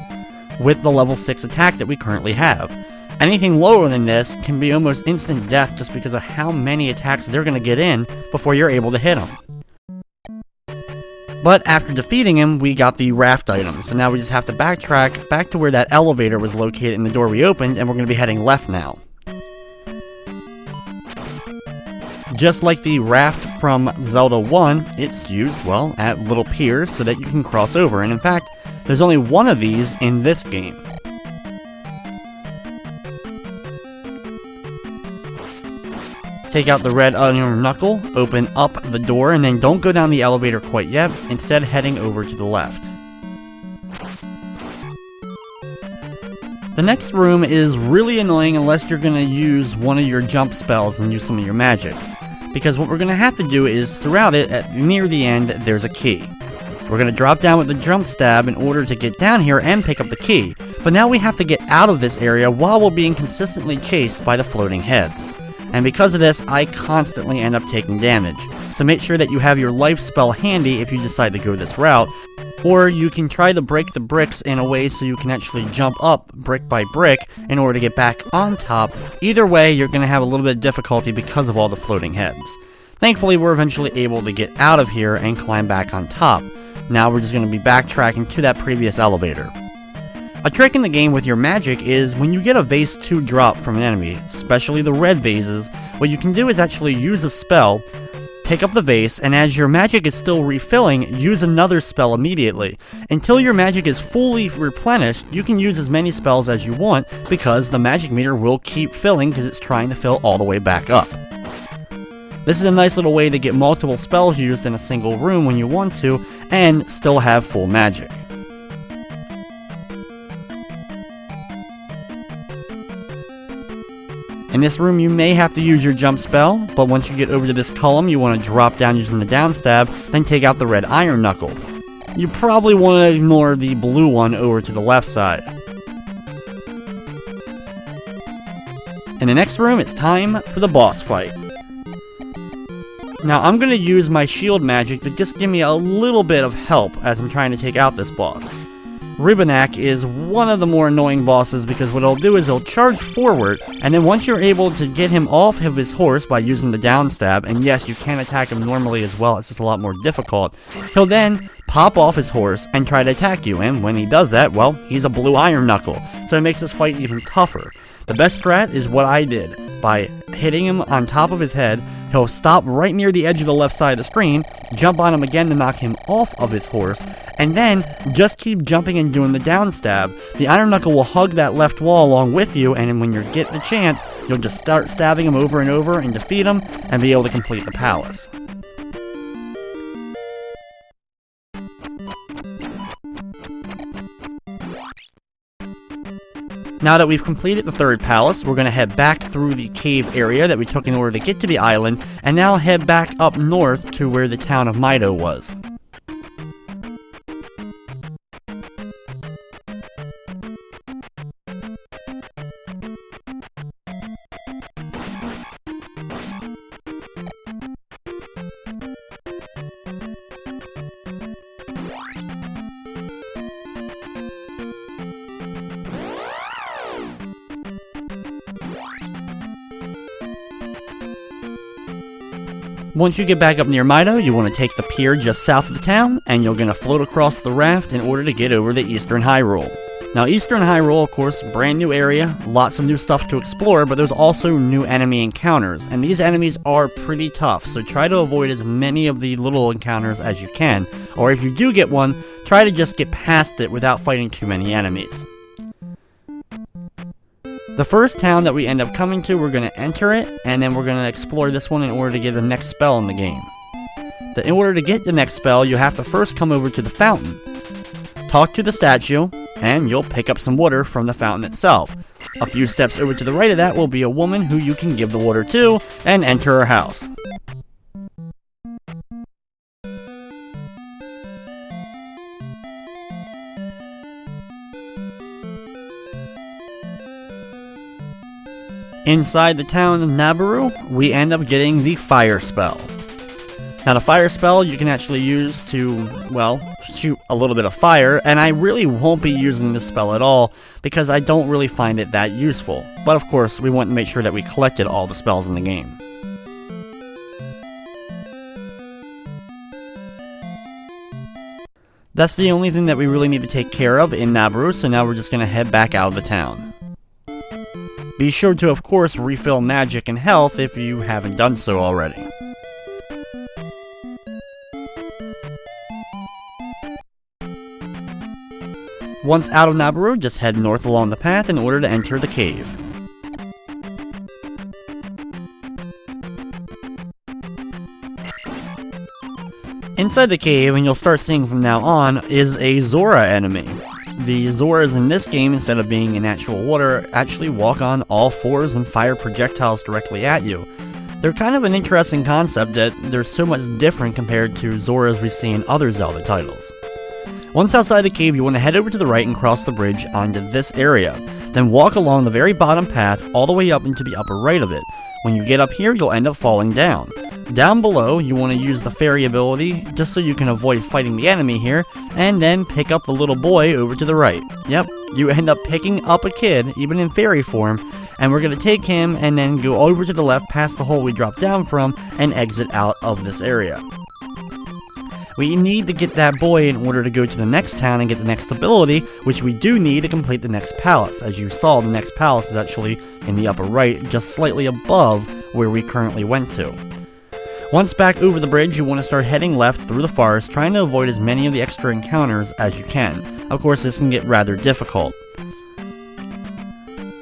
with the level 6 attack that we currently have. Anything lower than this can be almost instant death just because of how many attacks they're going to get in before you're able to hit them. But after defeating him, we got the raft items, so now we just have to backtrack back to where that elevator was located in the door we opened, and we're going to be heading left now. Just like the raft from Zelda 1, it's used, well, at little piers so that you can cross over, and in fact, there's only one of these in this game. Take out the red iron knuckle, open up the door, and then don't go down the elevator quite yet, instead heading over to the left. The next room is really annoying unless you're going to use one of your jump spells and use some of your magic. Because what we're going to have to do is, throughout it, near the end, there's a key. We're going to drop down with the jump stab in order to get down here and pick up the key. But now we have to get out of this area while we're being consistently chased by the floating heads. And because of this, I constantly end up taking damage. So make sure that you have your life spell handy if you decide to go this route. Or you can try to break the bricks in a way so you can actually jump up brick by brick in order to get back on top. Either way, you're going to have a little bit of difficulty because of all the floating heads. Thankfully, we're eventually able to get out of here and climb back on top. Now we're just going to be backtracking to that previous elevator. A trick in the game with your magic is when you get a vase 2 drop from an enemy, especially the red vases, what you can do is actually use a spell, pick up the vase, and as your magic is still refilling, use another spell immediately. Until your magic is fully replenished, you can use as many spells as you want because the magic meter will keep filling because it's trying to fill all the way back up. This is a nice little way to get multiple spells used in a single room when you want to, and still have full magic. In this room you may have to use your jump spell, but once you get over to this column you want to drop down using the down stab, then take out the red iron knuckle. You probably want to ignore the blue one over to the left side. In the next room it's time for the boss fight. Now I'm going to use my shield magic to just give me a little bit of help as I'm trying to take out this boss. Ribonak is one of the more annoying bosses because what he'll do is he'll charge forward, and then once you're able to get him off of his horse by using the down stab, and yes, you can attack him normally as well, it's just a lot more difficult, he'll then pop off his horse and try to attack you, and when he does that, well, he's a blue iron knuckle, so it makes this fight even tougher. The best strat is what I did. By hitting him on top of his head, he'll stop right near the edge of the left side of the screen, jump on him again to knock him off of his horse, and then just keep jumping and doing the down stab. The iron knuckle will hug that left wall along with you, and when you get the chance, you'll just start stabbing him over and over and defeat him, and be able to complete the palace. Now that we've completed the third palace, we're going to head back through the cave area that we took in order to get to the island, and now head back up north to where the town of Mido was. Once you get back up near Mido, you want to take the pier just south of the town, and you're going to float across the raft in order to get over the Eastern Hyrule. Now, Eastern Hyrule, of course, brand new area, lots of new stuff to explore, but there's also new enemy encounters, and these enemies are pretty tough, so try to avoid as many of the little encounters as you can, or if you do get one, try to just get past it without fighting too many enemies. The first town that we end up coming to, we're going to enter it, and then we're going to explore this one in order to get the next spell in the game. In order to get the next spell, you have to first come over to the fountain. Talk to the statue, and you'll pick up some water from the fountain itself. A few steps over to the right of that will be a woman who you can give the water to, and enter her house. Inside the town of Nabaru, we end up getting the fire spell. Now the fire spell you can actually use to, well, shoot a little bit of fire, and I really won't be using this spell at all because I don't really find it that useful. But of course, we want to make sure that we collected all the spells in the game. That's the only thing that we really need to take care of in Nabaru, so now we're just going to head back out of the town. Be sure to, of course, refill magic and health if you haven't done so already. Once out of Nabaru, just head north along the path in order to enter the cave. Inside the cave, and you'll start seeing from now on, is a Zora enemy. The Zoras in this game, instead of being in actual water, actually walk on all fours and fire projectiles directly at you. They're kind of an interesting concept that they're so much different compared to Zoras we see in other Zelda titles. Once outside the cave, you want to head over to the right and cross the bridge onto this area. Then walk along the very bottom path all the way up into the upper right of it. When you get up here, you'll end up falling down. Down below, you want to use the fairy ability, just so you can avoid fighting the enemy here, and then pick up the little boy over to the right. Yep, you end up picking up a kid, even in fairy form, and we're going to take him and then go over to the left past the hole we dropped down from and exit out of this area. We need to get that boy in order to go to the next town and get the next ability, which we do need to complete the next palace. As you saw, the next palace is actually in the upper right, just slightly above where we currently went to. Once back over the bridge, you want to start heading left through the forest, trying to avoid as many of the extra encounters as you can. Of course, this can get rather difficult.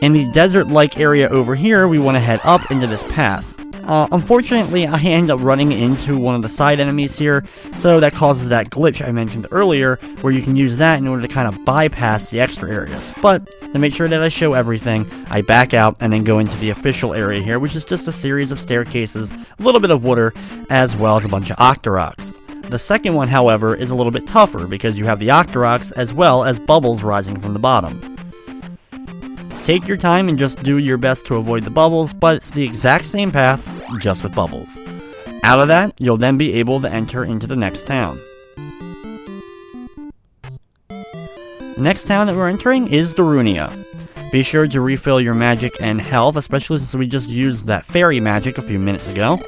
In the desert-like area over here, we want to head up into this path. Unfortunately, I end up running into one of the side enemies here, so that causes that glitch I mentioned earlier, where you can use that in order to kind of bypass the extra areas. But, to make sure that I show everything, I back out and then go into the official area here, which is just a series of staircases, a little bit of water, as well as a bunch of Octoroks. The second one, however, is a little bit tougher, because you have the Octoroks as well as bubbles rising from the bottom. Take your time and just do your best to avoid the bubbles, but it's the exact same path, just with bubbles. Out of that, you'll then be able to enter into the next town. The next town that we're entering is Darunia. Be sure to refill your magic and health, especially since we just used that fairy magic a few minutes ago.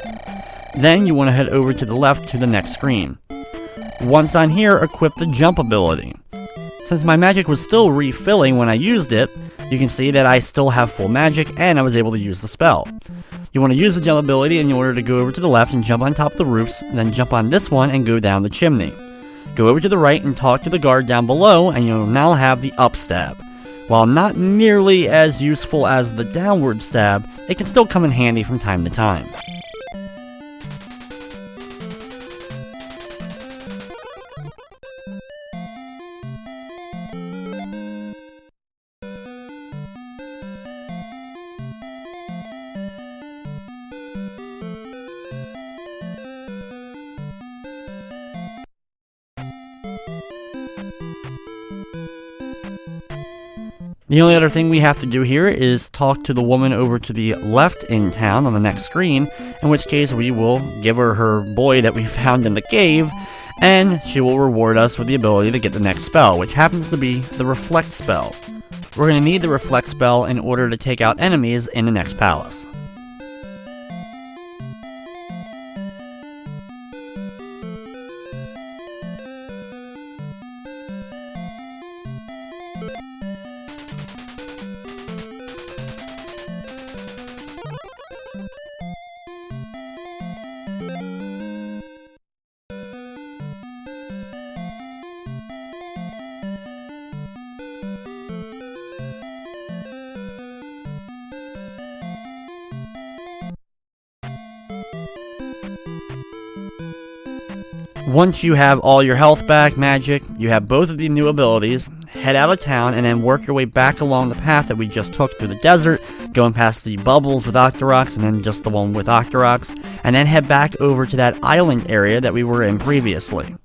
Then you want to head over to the left to the next screen. Once on here, equip the jump ability. Since my magic was still refilling when I used it, you can see that I still have full magic and I was able to use the spell. You want to use the jump ability in order to go over to the left and jump on top of the roofs, then jump on this one and go down the chimney. Go over to the right and talk to the guard down below, and you'll now have the up stab. While not nearly as useful as the downward stab, it can still come in handy from time to time. The only other thing we have to do here is talk to the woman over to the left in town on the next screen, in which case we will give her her boy that we found in the cave, and she will reward us with the ability to get the next spell, which happens to be the Reflect spell. We're going to need the Reflect spell in order to take out enemies in the next palace. Once you have all your health back, magic, you have both of the new abilities, head out of town and then work your way back along the path that we just took through the desert, going past the bubbles with Octoroks and then just the one with Octoroks, and then head back over to that island area that we were in previously.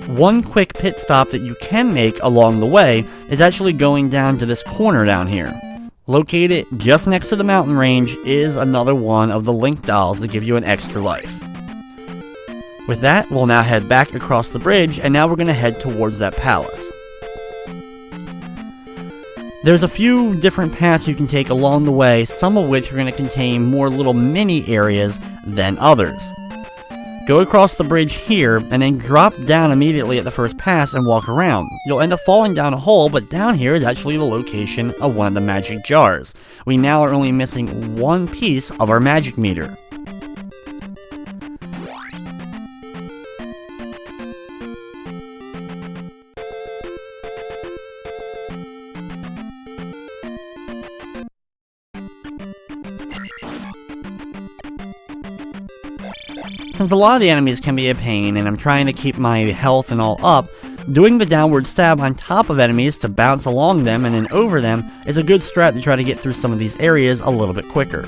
One quick pit stop that you can make along the way is actually going down to this corner down here. Located just next to the mountain range is another one of the Link dolls that give you an extra life. With that, we'll now head back across the bridge, and now we're going to head towards that palace. There's a few different paths you can take along the way, some of which are going to contain more little mini areas than others. Go across the bridge here, and then drop down immediately at the first pass and walk around. You'll end up falling down a hole, but down here is actually the location of one of the magic jars. We now are only missing one piece of our magic meter. Since a lot of the enemies can be a pain and I'm trying to keep my health and all up, doing the downward stab on top of enemies to bounce along them and then over them is a good strat to try to get through some of these areas a little bit quicker.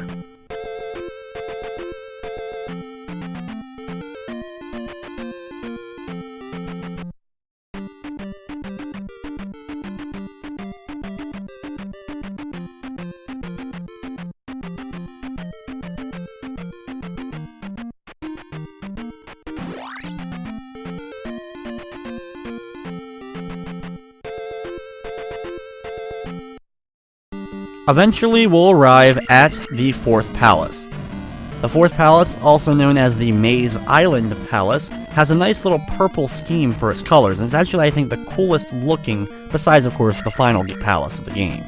Eventually, we'll arrive at the 4th Palace. The 4th Palace, also known as the Maze Island Palace, has a nice little purple scheme for its colors, and it's actually, I think, the coolest looking, besides, of course, the final palace of the game.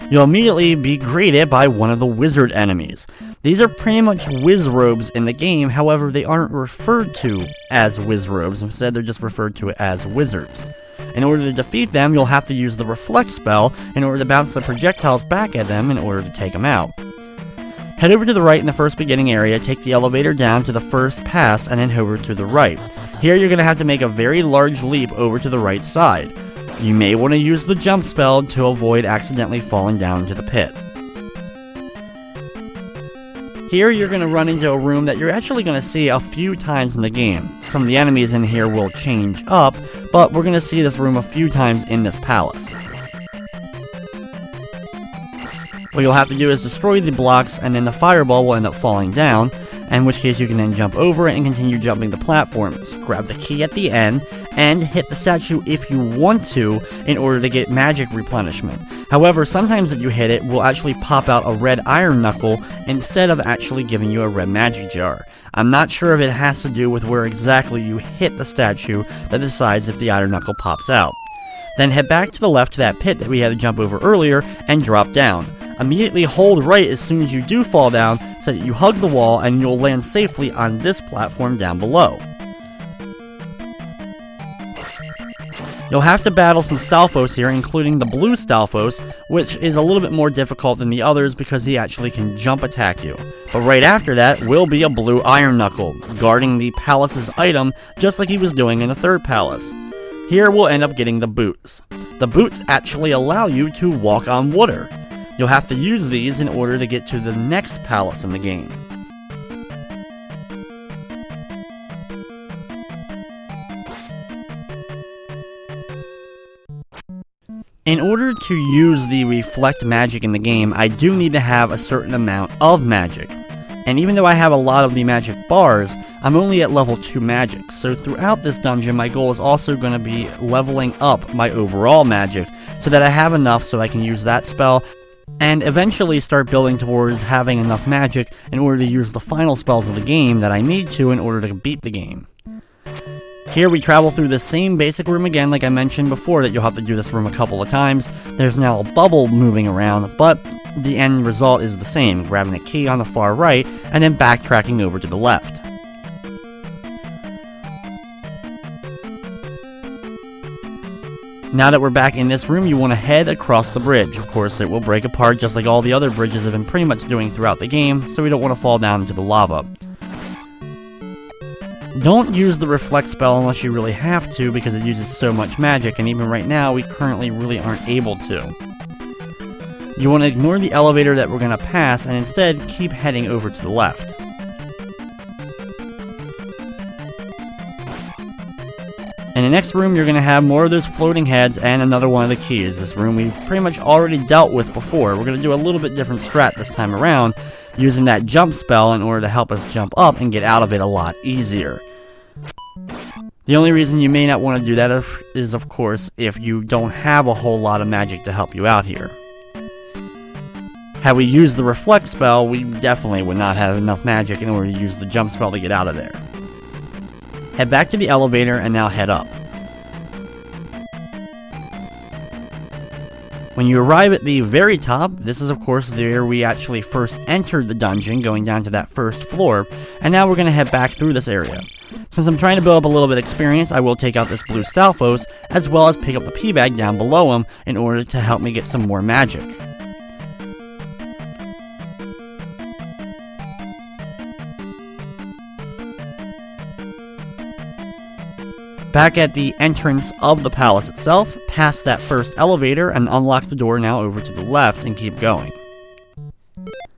You'll immediately be greeted by one of the wizard enemies. These are pretty much Wizrobes in the game, however, they aren't referred to as Wizrobes, instead they're just referred to as wizards. In order to defeat them, you'll have to use the Reflect spell in order to bounce the projectiles back at them in order to take them out. Head over to the right in the first beginning area, take the elevator down to the first pass, and then over to the right. Here you're going to have to make a very large leap over to the right side. You may want to use the jump spell to avoid accidentally falling down into the pit. Here you're going to run into a room that you're actually going to see a few times in the game. Some of the enemies in here will change up, but we're going to see this room a few times in this palace. What you'll have to do is destroy the blocks, and then the fireball will end up falling down, in which case you can then jump over it and continue jumping the platforms. Grab the key at the end, and hit the statue if you want to in order to get magic replenishment. However, sometimes that you hit it will actually pop out a red iron knuckle instead of actually giving you a red magic jar. I'm not sure if it has to do with where exactly you hit the statue that decides if the iron knuckle pops out. Then head back to the left to that pit that we had to jump over earlier and drop down. Immediately hold right as soon as you do fall down so that you hug the wall and you'll land safely on this platform down below. You'll have to battle some Stalfos here, including the blue Stalfos, which is a little bit more difficult than the others because he actually can jump attack you. But right after that will be a blue Iron Knuckle, guarding the palace's item just like he was doing in the 3rd palace. Here we'll end up getting the boots. The boots actually allow you to walk on water. You'll have to use these in order to get to the next palace in the game. In order to use the Reflect magic in the game, I do need to have a certain amount of magic. And even though I have a lot of the magic bars, I'm only at level 2 magic, so throughout this dungeon my goal is also going to be leveling up my overall magic, so that I have enough so I can use that spell, and eventually start building towards having enough magic in order to use the final spells of the game that I need to in order to beat the game. Here we travel through the same basic room again, like I mentioned before, that you'll have to do this room a couple of times. There's now a bubble moving around, but the end result is the same, grabbing a key on the far right, and then backtracking over to the left. Now that we're back in this room, you want to head across the bridge. Of course, it will break apart just like all the other bridges have been pretty much doing throughout the game, so we don't want to fall down into the lava. Don't use the Reflect spell unless you really have to, because it uses so much magic, and even right now, we currently really aren't able to. You want to ignore the elevator that we're going to pass, and instead, keep heading over to the left. In the next room, you're going to have more of those floating heads and another one of the keys. This room we pretty much already dealt with before. We're going to do a little bit different strat this time around, using that jump spell in order to help us jump up and get out of it a lot easier. The only reason you may not want to do that is, of course, if you don't have a whole lot of magic to help you out here. Had we used the reflect spell, we definitely would not have enough magic in order to use the jump spell to get out of there. Head back to the elevator and now head up. When you arrive at the very top, this is of course where we actually first entered the dungeon, going down to that first floor, and now we're going to head back through this area. Since I'm trying to build up a little bit of experience, I will take out this blue Stalfos, as well as pick up the P bag down below him in order to help me get some more magic. Back at the entrance of the palace itself, past that first elevator and unlock the door now over to the left and keep going.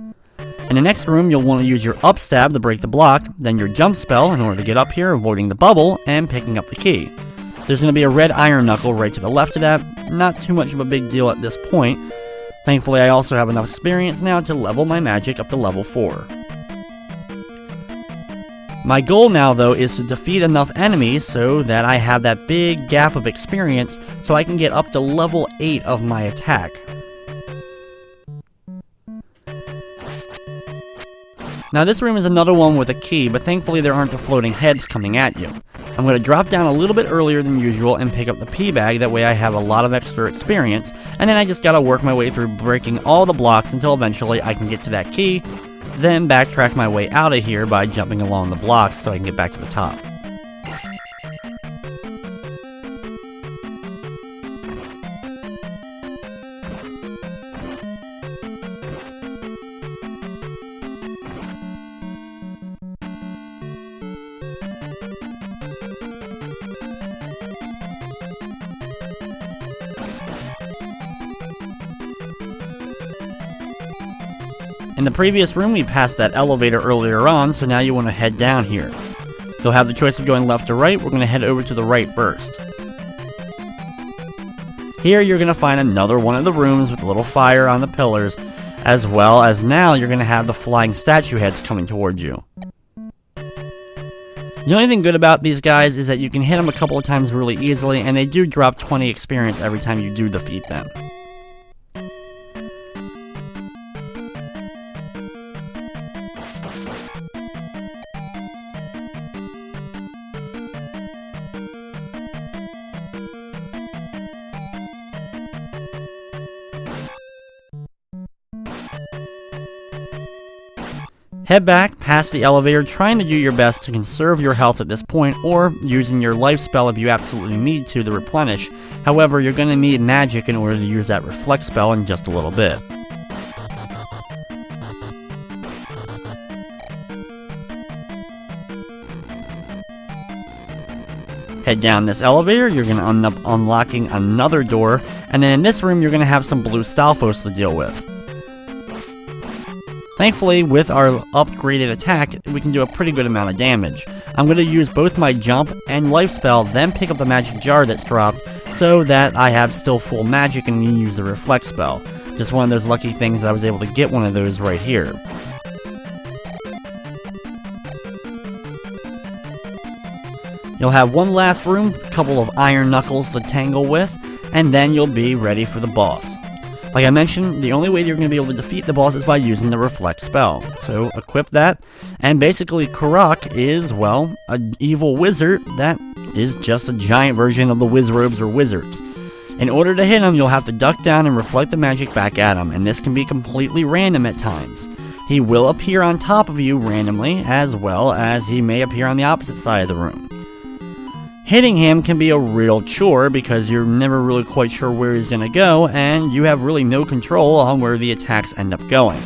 In the next room, you'll want to use your up stab to break the block, then your jump spell in order to get up here, avoiding the bubble and picking up the key. There's going to be a red iron knuckle right to the left of that, not too much of a big deal at this point. Thankfully, I also have enough experience now to level my magic up to level 4. My goal now, though, is to defeat enough enemies so that I have that big gap of experience so I can get up to level 8 of my attack. Now this room is another one with a key, but thankfully there aren't the floating heads coming at you. I'm going to drop down a little bit earlier than usual and pick up the P bag, that way I have a lot of extra experience, and then I just gotta work my way through breaking all the blocks until eventually I can get to that key, then backtrack my way out of here by jumping along the blocks so I can get back to the top. In the previous room, we passed that elevator earlier on, so now you want to head down here. You'll have the choice of going left or right. We're going to head over to the right first. Here you're going to find another one of the rooms with a little fire on the pillars, as well as now you're going to have the flying statue heads coming towards you. The only thing good about these guys is that you can hit them a couple of times really easily, and they do drop 20 experience every time you do defeat them. Head back past the elevator, trying to do your best to conserve your health at this point, or using your life spell if you absolutely need to replenish. However, you're going to need magic in order to use that reflect spell in just a little bit. Head down this elevator, you're going to end up unlocking another door, and then in this room you're going to have some blue Stalfos to deal with. Thankfully, with our upgraded attack, we can do a pretty good amount of damage. I'm going to use both my jump and life spell, then pick up the magic jar that's dropped, so that I have still full magic and can use the reflect spell. Just one of those lucky things that I was able to get one of those right here. You'll have one last room, a couple of iron knuckles to tangle with, and then you'll be ready for the boss. Like I mentioned, the only way you're going to be able to defeat the boss is by using the reflect spell. So equip that, and basically Cornshaq is, well, an evil wizard that is just a giant version of the Wizrobes or wizards. In order to hit him, you'll have to duck down and reflect the magic back at him, and this can be completely random at times. He will appear on top of you randomly, as well as he may appear on the opposite side of the room. Hitting him can be a real chore because you're never really quite sure where he's going to go, and you have really no control on where the attacks end up going.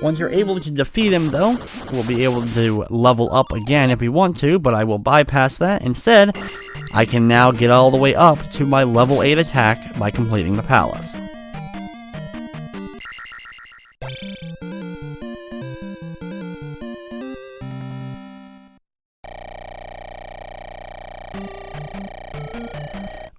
Once you're able to defeat him, though, we'll be able to level up again if we want to, but I will bypass that. Instead, I can now get all the way up to my level 8 attack by completing the palace.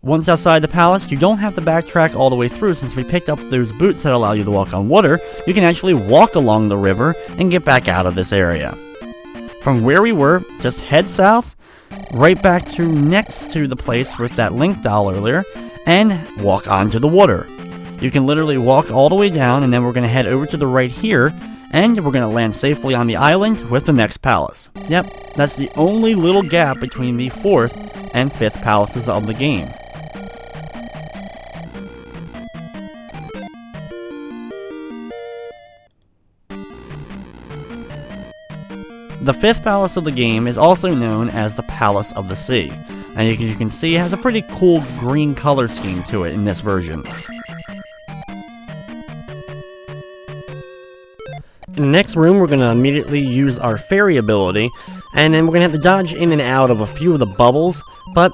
Once outside the palace, you don't have to backtrack all the way through since we picked up those boots that allow you to walk on water. You can actually walk along the river and get back out of this area. From where we were, just head south, right back to next to the place with that Link doll earlier, and walk onto the water. You can literally walk all the way down, and then we're going to head over to the right here, and we're going to land safely on the island with the next palace. Yep, that's the only little gap between the 4th and 5th palaces of the game. The 5th palace of the game is also known as the Palace of the Sea, and you can see it has a pretty cool green color scheme to it in this version. In the next room, we're going to immediately use our fairy ability, and then we're going to have to dodge in and out of a few of the bubbles, but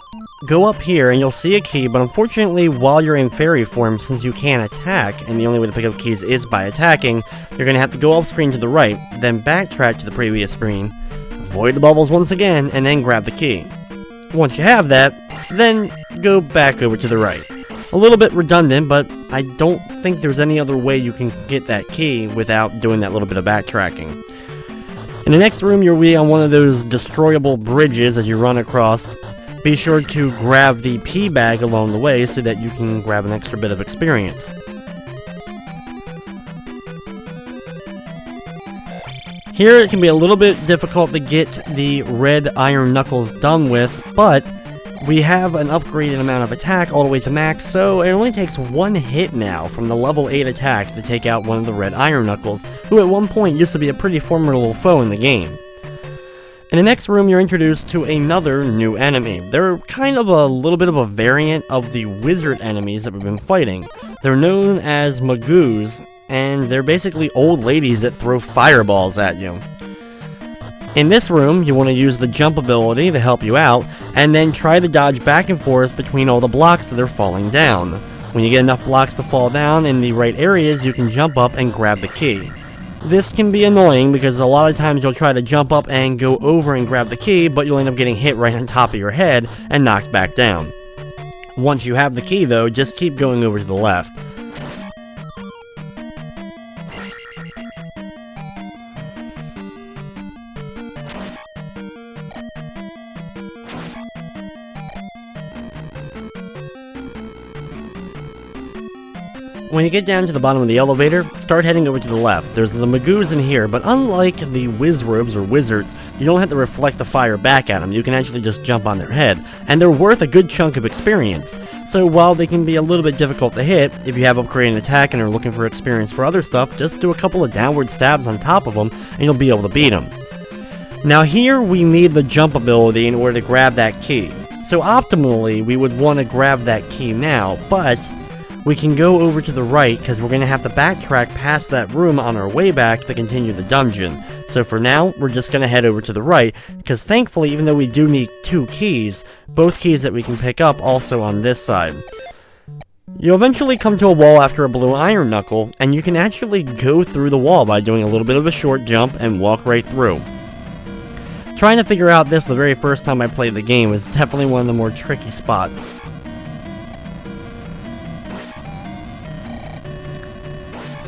go up here and you'll see a key, but unfortunately while you're in fairy form, since you can't attack, and the only way to pick up keys is by attacking, you're going to have to go off screen to the right, then backtrack to the previous screen, avoid the bubbles once again, and then grab the key. Once you have that, then go back over to the right. A little bit redundant, but I don't think there's any other way you can get that key without doing that little bit of backtracking. In the next room, you'll be on one of those destroyable bridges as you run across. Be sure to grab the P bag along the way so that you can grab an extra bit of experience. Here it can be a little bit difficult to get the red iron knuckles done with, but we have an upgraded amount of attack all the way to max, so it only takes one hit now from the level 8 attack to take out one of the red iron knuckles, who at one point used to be a pretty formidable foe in the game. In the next room, you're introduced to another new enemy. They're kind of a little bit of a variant of the wizard enemies that we've been fighting. They're known as Magoos, and they're basically old ladies that throw fireballs at you. In this room, you want to use the jump ability to help you out, and then try to dodge back and forth between all the blocks that are falling down. When you get enough blocks to fall down in the right areas, you can jump up and grab the key. This can be annoying because a lot of times you'll try to jump up and go over and grab the key, but you'll end up getting hit right on top of your head and knocked back down. Once you have the key though, just keep going over to the left. When you get down to the bottom of the elevator, start heading over to the left. There's the Magoos in here, but unlike the Wizrobes or Wizards, you don't have to reflect the fire back at them. You can actually just jump on their head, and they're worth a good chunk of experience. So while they can be a little bit difficult to hit, if you have upgraded attack and are looking for experience for other stuff, just do a couple of downward stabs on top of them, and you'll be able to beat them. Now here we need the jump ability in order to grab that key. So optimally, we would want to grab that key now, but we can go over to the right because we're going to have to backtrack past that room on our way back to continue the dungeon. So for now, we're just going to head over to the right, because thankfully, even though we do need 2 keys, both keys that we can pick up also on this side. You'll eventually come to a wall after a blue iron knuckle, and you can actually go through the wall by doing a little bit of a short jump and walk right through. Trying to figure out this the very first time I played the game was definitely one of the more tricky spots.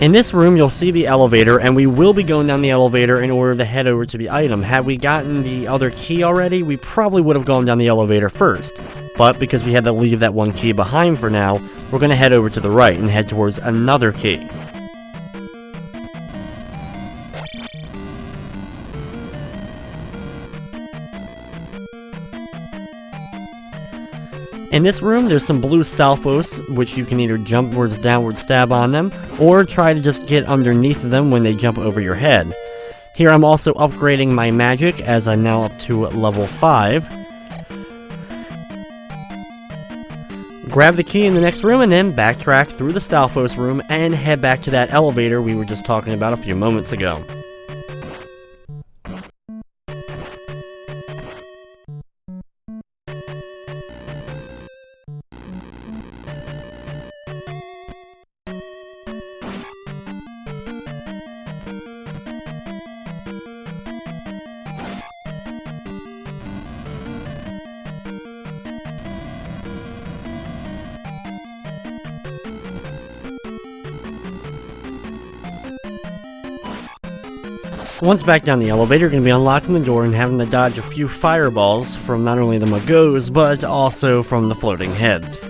In this room, you'll see the elevator, and we will be going down the elevator in order to head over to the item. Had we gotten the other key already, we probably would have gone down the elevator first. But because we had to leave that one key behind for now, we're going to head over to the right and head towards another key. In this room, there's some blue Stalfos, which you can either jump or downward stab on them, or try to just get underneath them when they jump over your head. Here I'm also upgrading my magic, as I'm now up to level 5. Grab the key in the next room, and then backtrack through the Stalfos room, and head back to that elevator we were just talking about a few moments ago. Once back down the elevator, you're going to be unlocking the door and having to dodge a few fireballs from not only the Magos, but also from the floating heads.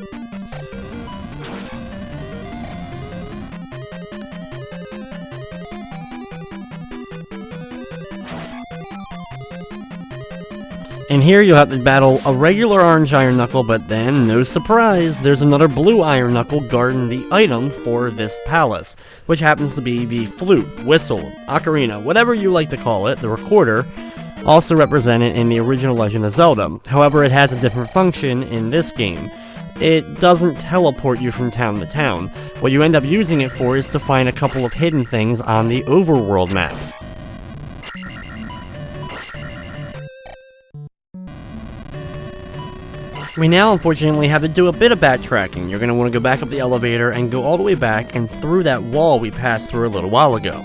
And here you'll have to battle a regular orange Iron Knuckle, but then, no surprise, there's another blue Iron Knuckle guarding the item for this palace, which happens to be the flute, whistle, ocarina, whatever you like to call it, the recorder, also represented in the original Legend of Zelda. However, it has a different function in this game. It doesn't teleport you from town to town. What you end up using it for is to find a couple of hidden things on the overworld map. We now unfortunately have to do a bit of backtracking. You're going to want to go back up the elevator and go all the way back and through that wall we passed through a little while ago.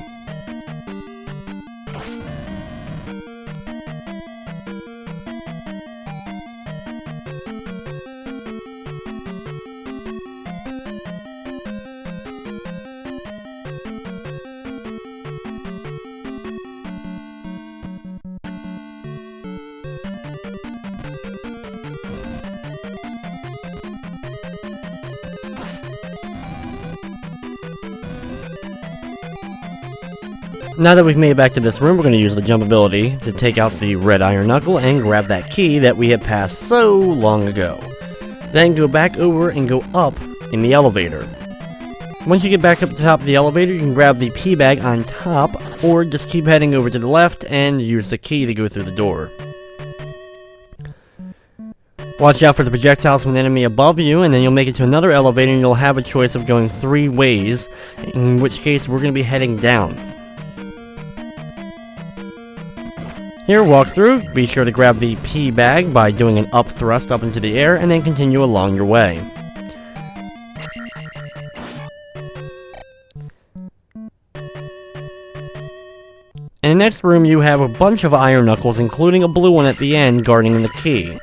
Now that we've made it back to this room, we're going to use the jump ability to take out the red Iron Knuckle and grab that key that we had passed so long ago. Then go back over and go up in the elevator. Once you get back up to the top of the elevator, you can grab the P bag on top, or just keep heading over to the left and use the key to go through the door. Watch out for the projectiles from an enemy above you, and then you'll make it to another elevator and you'll have a choice of going 3 ways, in which case we're going to be heading down. Here, walk through, be sure to grab the P bag by doing an up thrust up into the air, and then continue along your way. In the next room you have a bunch of Iron Knuckles, including a blue one at the end guarding the key.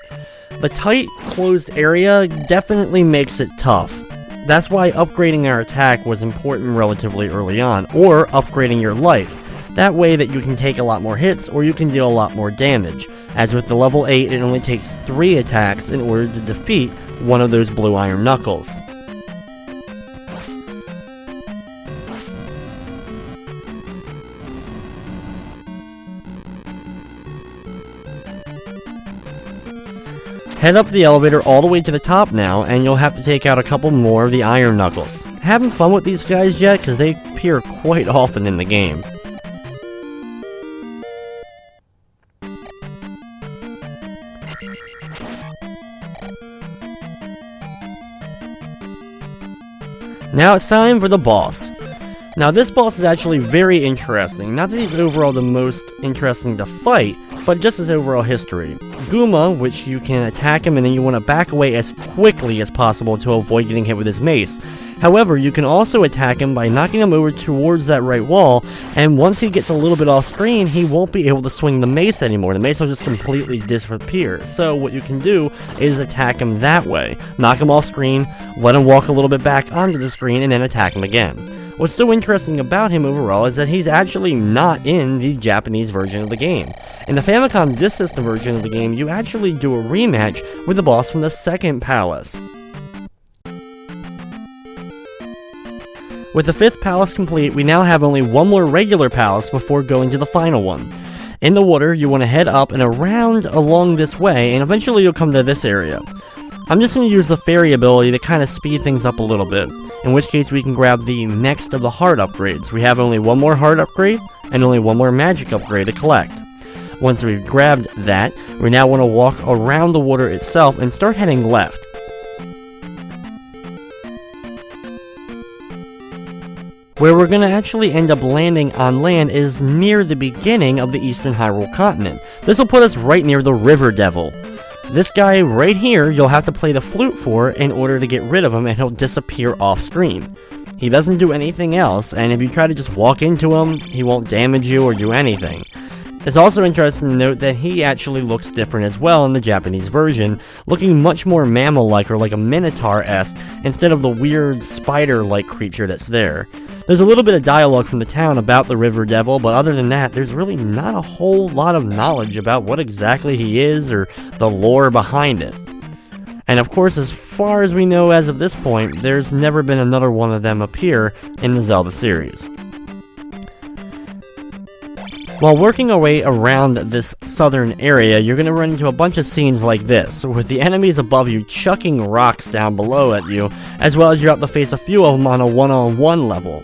The tight, closed area definitely makes it tough. That's why upgrading our attack was important relatively early on, or upgrading your life. That way that you can take a lot more hits, or you can deal a lot more damage. As with the level 8, it only takes 3 attacks in order to defeat one of those blue Iron Knuckles. Head up the elevator all the way to the top now, and you'll have to take out a couple more of the Iron Knuckles. Having fun with these guys yet? Because they appear quite often in the game. Now it's time for the boss. Now this boss is actually very interesting. Not that he's overall the most interesting to fight, but just his overall history. Goomba, which you can attack him and then you want to back away as quickly as possible to avoid getting hit with his mace. However, you can also attack him by knocking him over towards that right wall, and once he gets a little bit off screen, he won't be able to swing the mace anymore. The mace will just completely disappear. So what you can do is attack him that way. Knock him off screen, let him walk a little bit back onto the screen, and then attack him again. What's so interesting about him overall is that he's actually not in the Japanese version of the game. In the Famicom Disk System version of the game, you actually do a rematch with the boss from the second palace. With the 5th palace complete, we now have only one more regular palace before going to the final one. In the water, you want to head up and around along this way, and eventually you'll come to this area. I'm just going to use the fairy ability to kind of speed things up a little bit, in which case we can grab the next of the heart upgrades. We have only one more heart upgrade, and only one more magic upgrade to collect. Once we've grabbed that, we now want to walk around the water itself and start heading left. Where we're going to actually end up landing on land is near the beginning of the Eastern Hyrule continent. This will put us right near the River Devil. This guy right here, you'll have to play the flute for in order to get rid of him, and he'll disappear off screen. He doesn't do anything else, and if you try to just walk into him, he won't damage you or do anything. It's also interesting to note that he actually looks different as well in the Japanese version, looking much more mammal-like or like a minotaur-esque instead of the weird spider-like creature that's there. There's a little bit of dialogue from the town about the River Devil, but other than that, there's really not a whole lot of knowledge about what exactly he is or the lore behind it. And of course, as far as we know as of this point, there's never been another one of them appear in the Zelda series. While working our way around this southern area, you're going to run into a bunch of scenes like this, with the enemies above you chucking rocks down below at you, as well as you're about to face a few of them on a one-on-one level.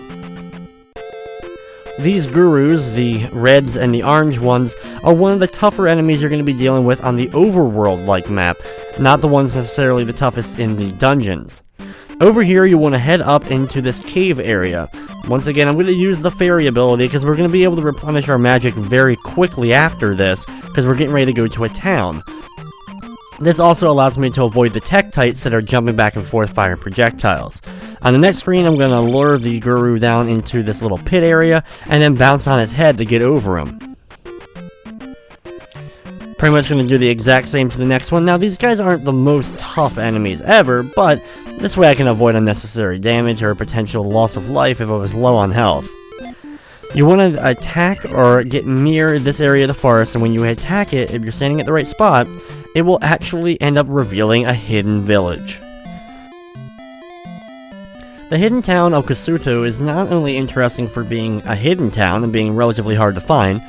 These gurus, the reds and the orange ones, are one of the tougher enemies you're going to be dealing with on the overworld-like map, not the ones necessarily the toughest in the dungeons. Over here, you want to head up into this cave area. Once again, I'm going to use the fairy ability because we're going to be able to replenish our magic very quickly after this, because we're getting ready to go to a town. This also allows me to avoid the Tektites that are jumping back and forth firing projectiles. On the next screen, I'm going to lure the guru down into this little pit area, and then bounce on his head to get over him. Pretty much going to do the exact same to the next one. Now, these guys aren't the most tough enemies ever, but this way I can avoid unnecessary damage or potential loss of life if I was low on health. You want to attack or get near this area of the forest, and when you attack it, if you're standing at the right spot, it will actually end up revealing a hidden village. The hidden town of Kasuto is not only interesting for being a hidden town and being relatively hard to find,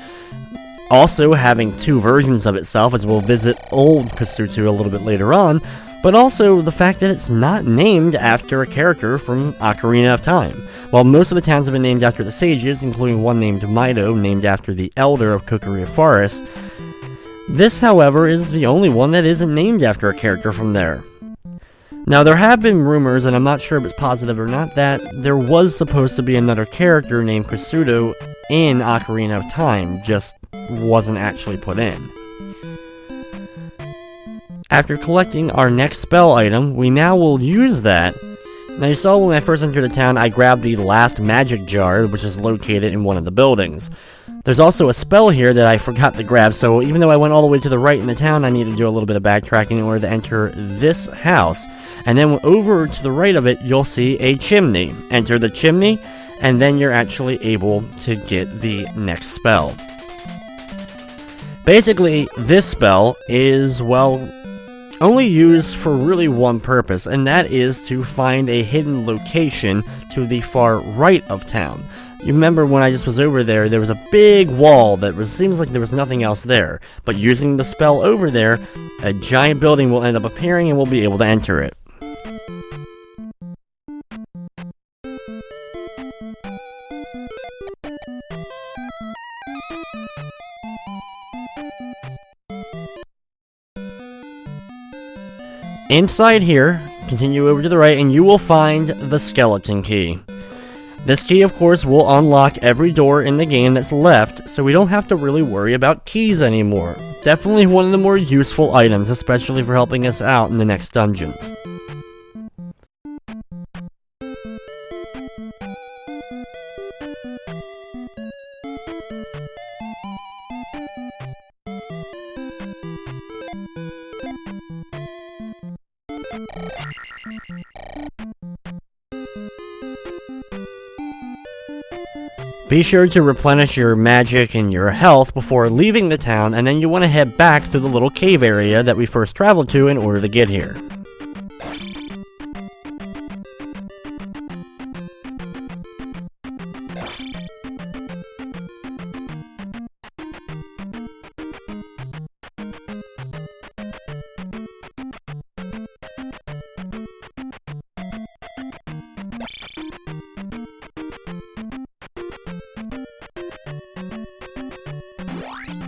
also having two versions of itself, as we'll visit old Kasuto a little bit later on, but also the fact that it's not named after a character from Ocarina of Time. While most of the towns have been named after the sages, including one named Mido, named after the elder of Kokoria Forest, this, however, is the only one that isn't named after a character from there. Now, there have been rumors, and I'm not sure if it's positive or not, that there was supposed to be another character named Kasuto in Ocarina of Time, just wasn't actually put in. After collecting our next spell item, we now will use that. Now, you saw when I first entered the town, I grabbed the last magic jar, which is located in one of the buildings. There's also a spell here that I forgot to grab, so even though I went all the way to the right in the town, I need to do a little bit of backtracking in order to enter this house. And then over to the right of it, you'll see a chimney. Enter the chimney, and then you're actually able to get the next spell. Basically, this spell is, well, only used for really one purpose, and that is to find a hidden location to the far right of town. You remember when I just was over there, there was a big wall that seems like there was nothing else there. But using the spell over there, a giant building will end up appearing and we'll be able to enter it. Inside here, continue over to the right and you will find the skeleton key. This key, of course, will unlock every door in the game that's left, so we don't have to really worry about keys anymore. Definitely one of the more useful items, especially for helping us out in the next dungeons. Be sure to replenish your magic and your health before leaving the town, and then you want to head back through the little cave area that we first traveled to in order to get here.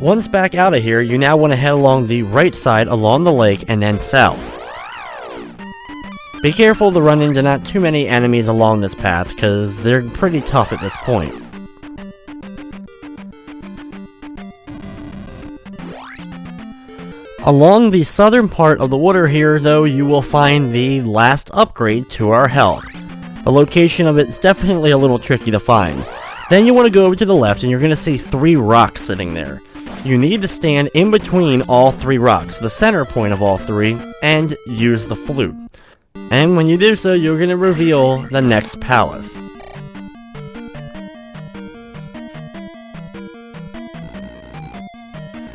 Once back out of here, you now want to head along the right side along the lake and then south. Be careful to run into not too many enemies along this path, because they're pretty tough at this point. Along the southern part of the water here, though, you will find the last upgrade to our health. The location of it is definitely a little tricky to find. Then you want to go over to the left and you're going to see 3 rocks sitting there. You need to stand in between all 3 rocks, the center point of all 3, and use the flute. And when you do so, you're going to reveal the next palace.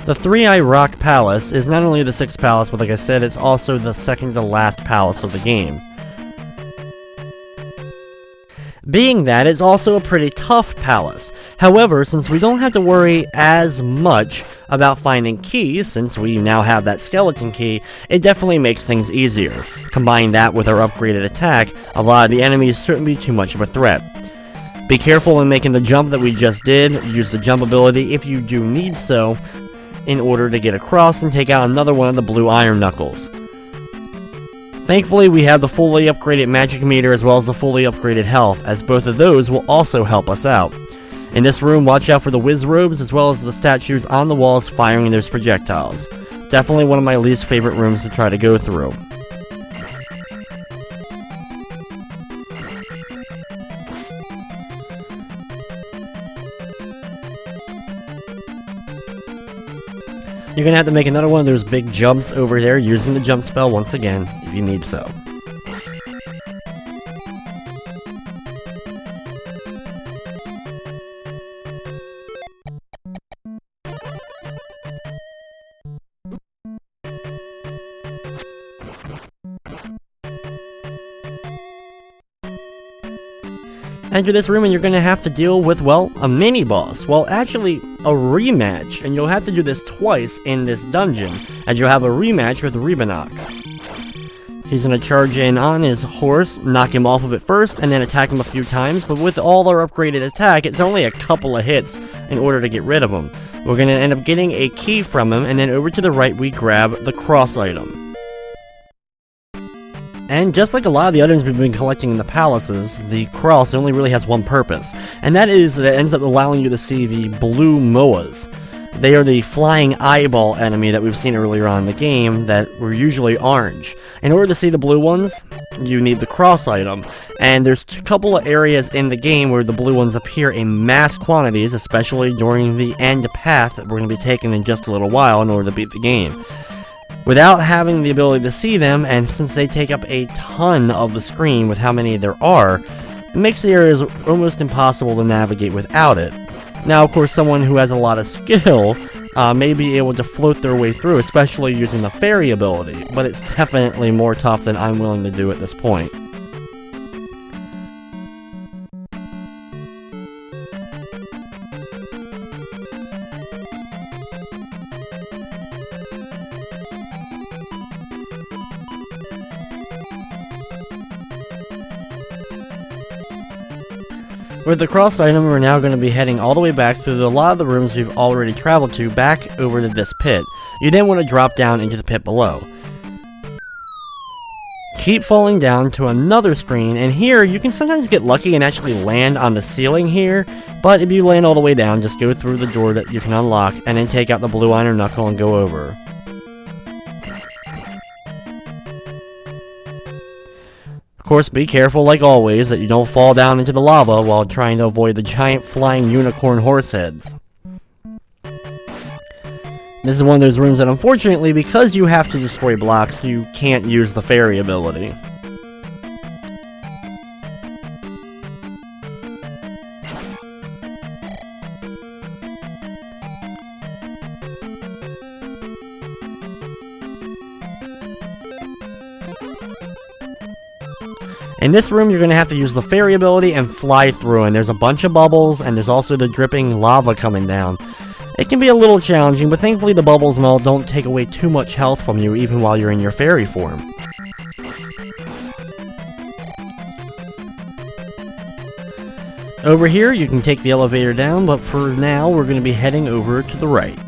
The 3-Eye Rock Palace is not only the 6th palace, but like I said, it's also the second to last palace of the game. Being that, it's also a pretty tough palace. However, since we don't have to worry as much about finding keys, since we now have that skeleton key, it definitely makes things easier. Combine that with our upgraded attack, a lot of the enemies shouldn't be too much of a threat. Be careful when making the jump that we just did. Use the jump ability if you do need so, in order to get across and take out another one of the blue iron knuckles. Thankfully, we have the fully upgraded magic meter as well as the fully upgraded health, as both of those will also help us out. In this room, watch out for the whiz robes as well as the statues on the walls firing those projectiles. Definitely one of my least favorite rooms to try to go through. You're going to have to make another one of those big jumps over there using the jump spell once again, if you need so. Enter this room and you're going to have to deal with, well, a mini-boss. Well, actually, a rematch, and you'll have to do this twice in this dungeon, as you'll have a rematch with Ribanok. He's going to charge in on his horse, knock him off of it first, and then attack him a few times, but with all our upgraded attack, it's only a couple of hits in order to get rid of him. We're going to end up getting a key from him, and then over to the right we grab the cross item. And just like a lot of the items we've been collecting in the palaces, the cross only really has one purpose, and that is that it ends up allowing you to see the blue moas. They are the flying eyeball enemy that we've seen earlier on in the game that were usually orange. In order to see the blue ones, you need the cross item, and there's a couple of areas in the game where the blue ones appear in mass quantities, especially during the end path that we're going to be taking in just a little while in order to beat the game. Without having the ability to see them, and since they take up a ton of the screen with how many there are, it makes the areas almost impossible to navigate without it. Now, of course, someone who has a lot of skill may be able to float their way through, especially using the fairy ability, but it's definitely more tough than I'm willing to do at this point. With the crossed item, we're now going to be heading all the way back through a lot of the rooms we've already traveled to back over to this pit. You then want to drop down into the pit below. Keep falling down to another screen, and here you can sometimes get lucky and actually land on the ceiling here, but if you land all the way down, just go through the door that you can unlock, and then take out the blue iron knuckle and go over. Of course, be careful, like always, that you don't fall down into the lava while trying to avoid the giant flying unicorn horse heads. This is one of those rooms that, unfortunately, because you have to destroy blocks, you can't use the fairy ability. In this room, you're going to have to use the fairy ability and fly through, and there's a bunch of bubbles, and there's also the dripping lava coming down. It can be a little challenging, but thankfully the bubbles and all don't take away too much health from you, even while you're in your fairy form. Over here, you can take the elevator down, but for now, we're going to be heading over to the right.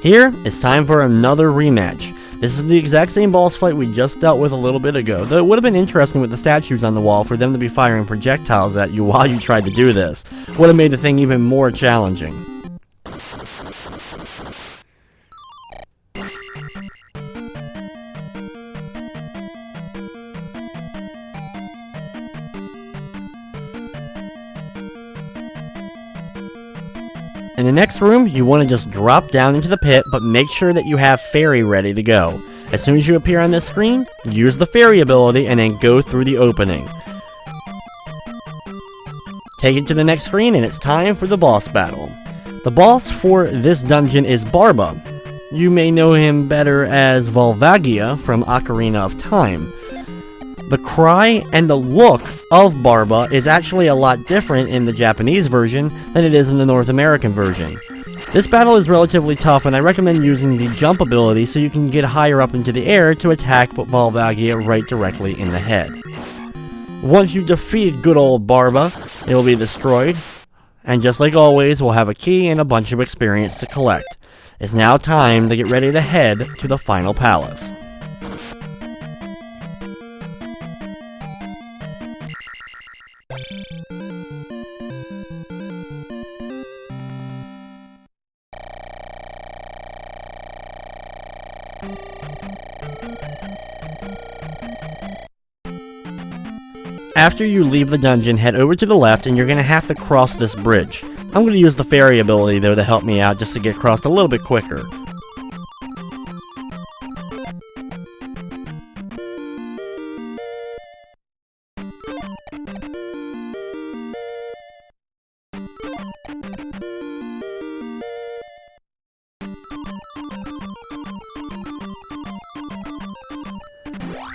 Here, it's time for another rematch. This is the exact same boss fight we just dealt with a little bit ago, though it would have been interesting with the statues on the wall for them to be firing projectiles at you while you tried to do this. Would have made the thing even more challenging. In the next room, you want to just drop down into the pit, but make sure that you have fairy ready to go. As soon as you appear on this screen, use the fairy ability and then go through the opening. Take it to the next screen and it's time for the boss battle. The boss for this dungeon is Barba. You may know him better as Volvagia from Ocarina of Time. The cry and the look of Barba is actually a lot different in the Japanese version than it is in the North American version. This battle is relatively tough, and I recommend using the jump ability so you can get higher up into the air to attack Volvagia right directly in the head. Once you defeat good old Barba, it will be destroyed, and just like always, we'll have a key and a bunch of experience to collect. It's now time to get ready to head to the final palace. After you leave the dungeon, head over to the left and you're going to have to cross this bridge. I'm going to use the fairy ability though to help me out just to get across a little bit quicker.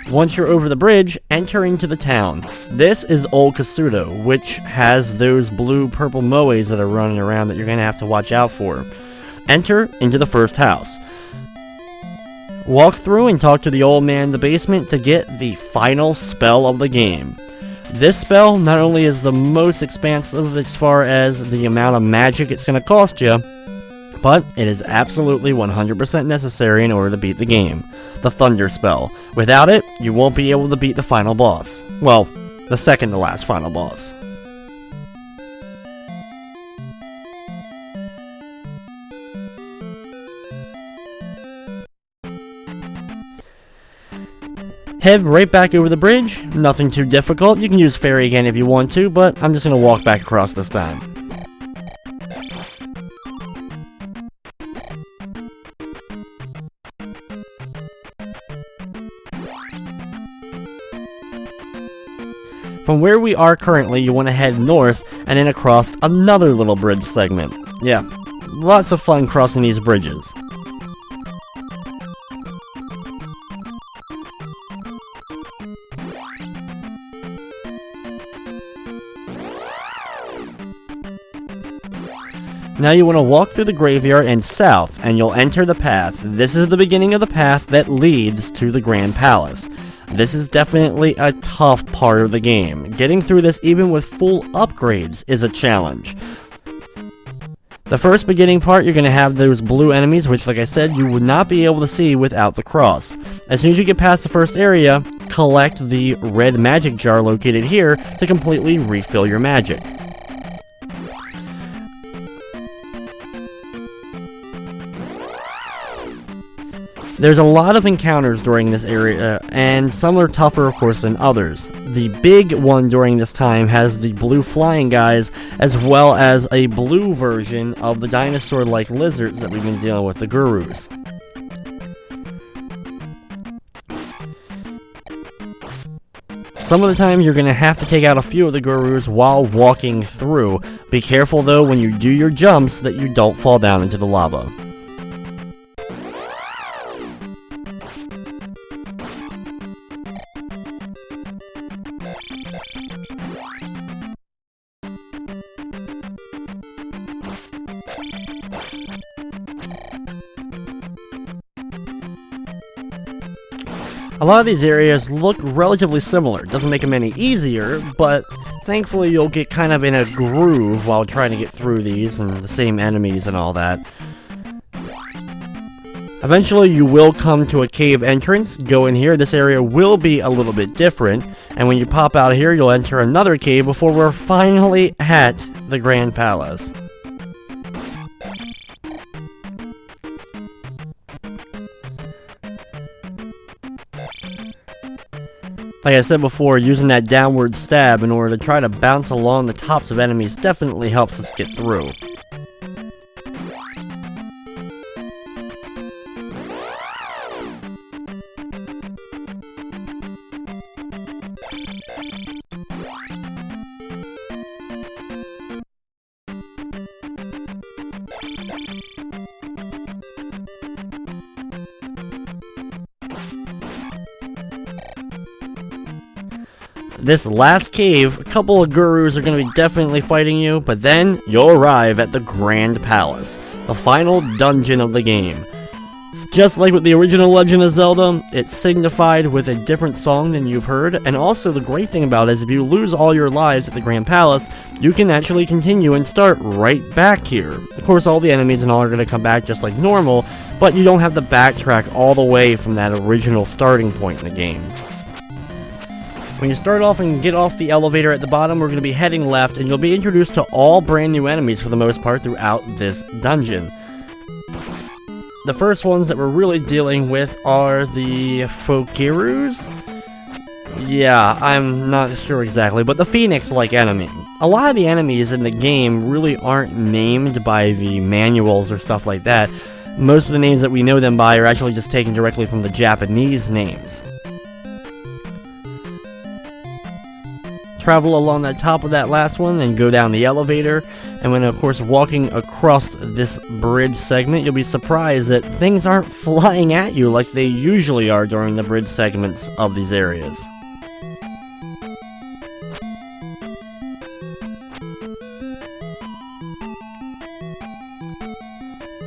Once you're over the bridge, enter into the town. This is Old Kasuto, which has those blue-purple moes that are running around that you're going to have to watch out for. Enter into the first house. Walk through and talk to the old man in the basement to get the final spell of the game. This spell not only is the most expansive as far as the amount of magic it's going to cost you, but it is absolutely 100% necessary in order to beat the game. The Thunder Spell. Without it, you won't be able to beat the final boss. Well, the second to last final boss. Head right back over the bridge. Nothing too difficult. You can use fairy again if you want to, but I'm just going to walk back across this time. From where we are currently, you want to head north and then across another little bridge segment. Yeah, lots of fun crossing these bridges. Now you want to walk through the graveyard and south, and you'll enter the path. This is the beginning of the path that leads to the Grand Palace. This is definitely a tough part of the game. Getting through this even with full upgrades is a challenge. The first beginning part, you're going to have those blue enemies, which like I said, you would not be able to see without the cross. As soon as you get past the first area, collect the red magic jar located here to completely refill your magic. There's a lot of encounters during this area, and some are tougher, of course, than others. The big one during this time has the blue flying guys, as well as a blue version of the dinosaur-like lizards that we've been dealing with, the gurus. Some of the time, you're going to have to take out a few of the gurus while walking through. Be careful, though, when you do your jumps that you don't fall down into the lava. A lot of these areas look relatively similar. It doesn't make them any easier, but thankfully you'll get kind of in a groove while trying to get through these and the same enemies and all that. Eventually you will come to a cave entrance. Go in here. This area will be a little bit different, and when you pop out of here you'll enter another cave before we're finally at the Grand Palace. Like I said before, using that downward stab in order to try to bounce along the tops of enemies definitely helps us get through. This last cave, a couple of gurus are going to be definitely fighting you, but then you'll arrive at the Grand Palace, the final dungeon of the game. It's just like with the original Legend of Zelda, it's signified with a different song than you've heard, and also the great thing about it is if you lose all your lives at the Grand Palace, you can actually continue and start right back here. Of course, all the enemies and all are going to come back just like normal, but you don't have to backtrack all the way from that original starting point in the game. When you start off and get off the elevator at the bottom, we're going to be heading left, and you'll be introduced to all brand new enemies for the most part throughout this dungeon. The first ones that we're really dealing with are the Fokirus? Yeah, I'm not sure exactly, but the Phoenix-like enemy. A lot of the enemies in the game really aren't named by the manuals or stuff like that. Most of the names that we know them by are actually just taken directly from the Japanese names. Travel along the top of that last one and go down the elevator, and when of course walking across this bridge segment, you'll be surprised that things aren't flying at you like they usually are during the bridge segments of these areas.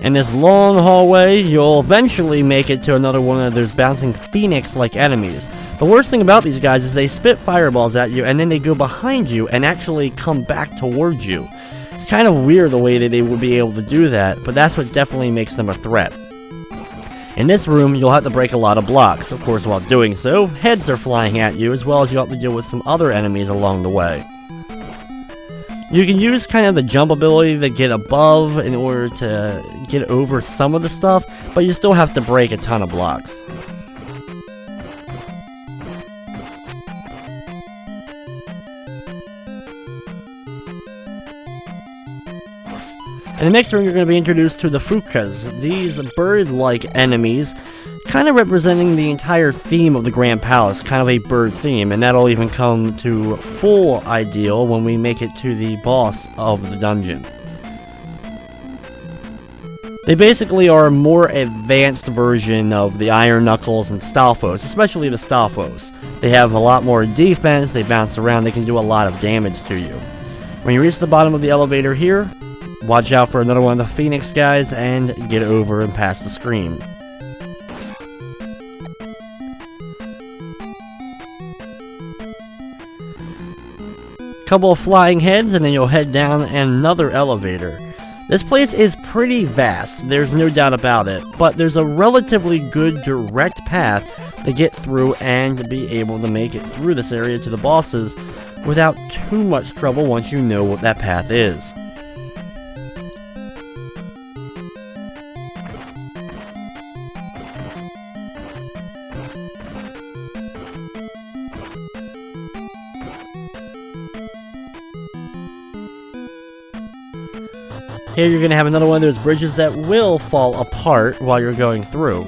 In this long hallway, you'll eventually make it to another one of those bouncing phoenix-like enemies. The worst thing about these guys is they spit fireballs at you and then they go behind you and actually come back towards you. It's kind of weird the way that they would be able to do that, but that's what definitely makes them a threat. In this room, you'll have to break a lot of blocks. Of course, while doing so, heads are flying at you, as well as you'll have to deal with some other enemies along the way. You can use kind of the jump ability to get above in order to get over some of the stuff, but you still have to break a ton of blocks. In the next room, you're going to be introduced to the Fukas. These bird-like enemies, kind of representing the entire theme of the Grand Palace, kind of a bird theme, and that'll even come to full ideal when we make it to the boss of the dungeon. They basically are a more advanced version of the Iron Knuckles and Stalfos, especially the Stalfos. They have a lot more defense, they bounce around, they can do a lot of damage to you. When you reach the bottom of the elevator here, watch out for another one of the Phoenix guys and get over and past the screen. Couple of flying heads and then you'll head down another elevator. This place is pretty vast, there's no doubt about it, but there's a relatively good direct path to get through and be able to make it through this area to the bosses without too much trouble once you know what that path is. Here you're going to have another one of those bridges that will fall apart while you're going through.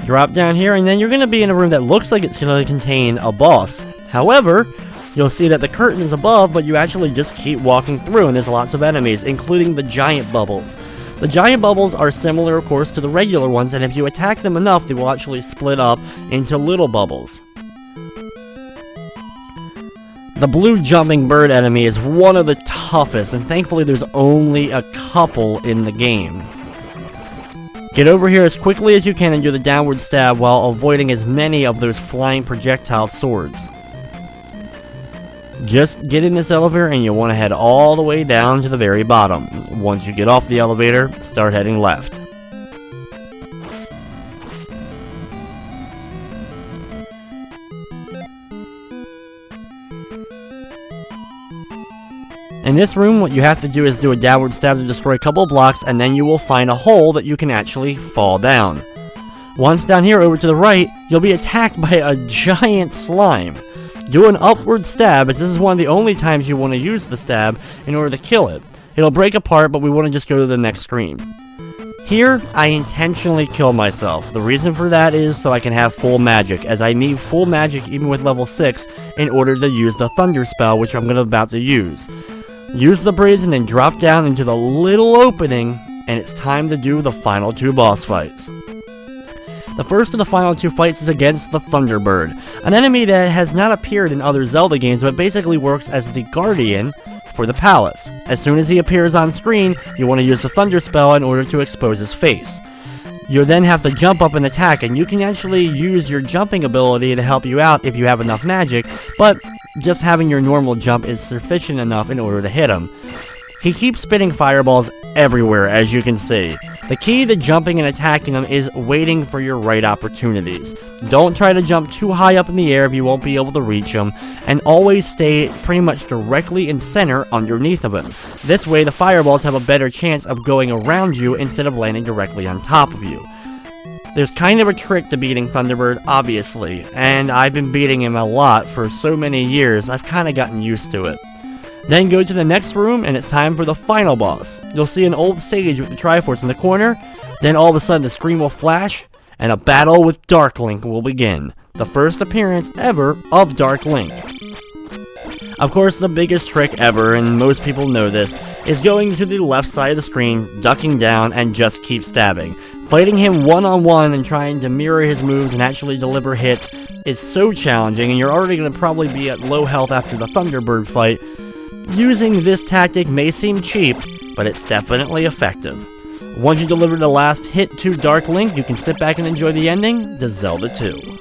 Drop down here and then you're going to be in a room that looks like it's going to contain a boss. However, you'll see that the curtain is above, but you actually just keep walking through and there's lots of enemies, including the giant bubbles. The giant bubbles are similar, of course, to the regular ones, and if you attack them enough, they will actually split up into little bubbles. The blue jumping bird enemy is one of the toughest, and thankfully there's only a couple in the game. Get over here as quickly as you can and do the downward stab while avoiding as many of those flying projectile swords. Just get in this elevator and you'll want to head all the way down to the very bottom. Once you get off the elevator, start heading left. In this room, what you have to do is do a downward stab to destroy a couple of blocks, and then you will find a hole that you can actually fall down. Once down here over to the right, you'll be attacked by a giant slime. Do an upward stab, as this is one of the only times you want to use the stab in order to kill it. It'll break apart, but we want to just go to the next screen. Here, I intentionally kill myself. The reason for that is so I can have full magic, as I need full magic even with level 6 in order to use the thunder spell, which I'm about to use. Use the bridge and then drop down into the little opening and it's time to do the final 2 boss fights. The first of the final 2 fights is against the Thunderbird, an enemy that has not appeared in other Zelda games but basically works as the guardian for the palace. As soon as he appears on screen, you want to use the Thunder spell in order to expose his face. You'll then have to jump up and attack, and you can actually use your jumping ability to help you out if you have enough magic, but just having your normal jump is sufficient enough in order to hit him. He keeps spitting fireballs everywhere, as you can see. The key to jumping and attacking him is waiting for your right opportunities. Don't try to jump too high up in the air if you won't be able to reach him, and always stay pretty much directly in center underneath of him. This way the fireballs have a better chance of going around you instead of landing directly on top of you. There's kind of a trick to beating Thunderbird, obviously, and I've been beating him a lot for so many years, I've kinda gotten used to it. Then go to the next room, and it's time for the final boss. You'll see an old sage with the Triforce in the corner, then all of a sudden the screen will flash, and a battle with Dark Link will begin. The first appearance ever of Dark Link. Of course, the biggest trick ever, and most people know this, is going to the left side of the screen, ducking down, and just keep stabbing. Fighting him one-on-one and trying to mirror his moves and actually deliver hits is so challenging, and you're already going to probably be at low health after the Thunderbird fight. Using this tactic may seem cheap, but it's definitely effective. Once you deliver the last hit to Dark Link, you can sit back and enjoy the ending to Zelda 2.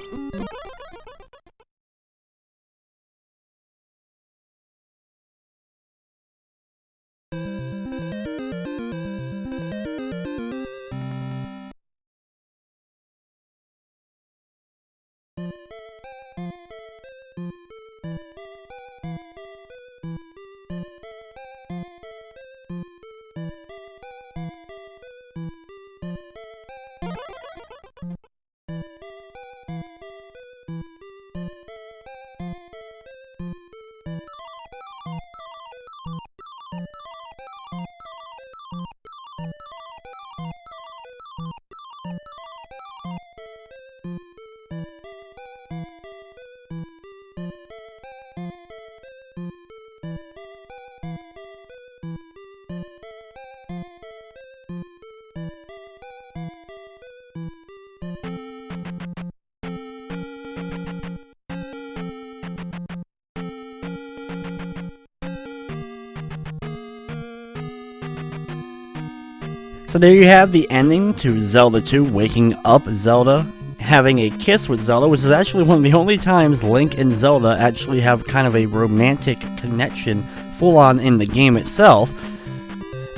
So there you have the ending to Zelda 2, waking up Zelda, having a kiss with Zelda, which is actually one of the only times Link and Zelda actually have kind of a romantic connection full on in the game itself.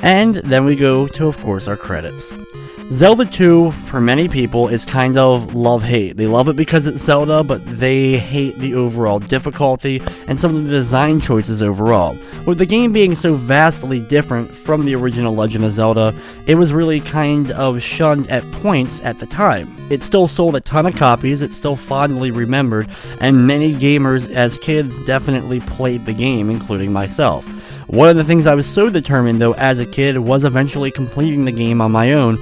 And then we go to, of course, our credits. Zelda 2, for many people, is kind of love-hate. They love it because it's Zelda, but they hate the overall difficulty and some of the design choices overall. With the game being so vastly different from the original Legend of Zelda, it was really kind of shunned at points at the time. It still sold a ton of copies, it's still fondly remembered, and many gamers as kids definitely played the game, including myself. One of the things I was so determined though as a kid was eventually completing the game on my own,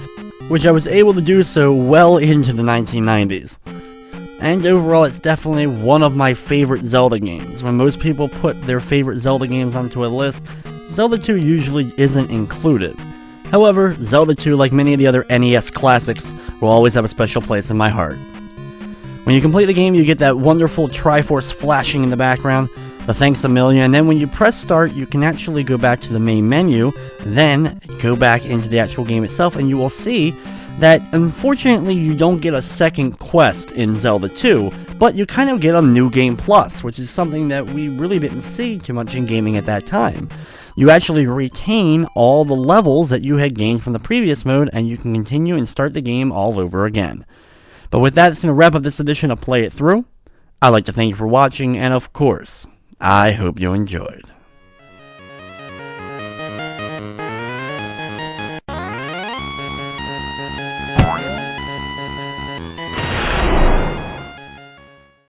which I was able to do so well into the 1990s. And overall, it's definitely one of my favorite Zelda games. When most people put their favorite Zelda games onto a list, Zelda 2 usually isn't included. However, Zelda 2, like many of the other NES classics, will always have a special place in my heart. When you complete the game, you get that wonderful Triforce flashing in the background, the thanks a million, and then when you press start, you can actually go back to the main menu, then go back into the actual game itself, and you will see that unfortunately you don't get a second quest in Zelda 2, but you kind of get a New Game Plus, which is something that we really didn't see too much in gaming at that time. You actually retain all the levels that you had gained from the previous mode, and you can continue and start the game all over again. But with that, it's going to wrap up this edition of Play It Through. I'd like to thank you for watching, and of course, I hope you enjoyed.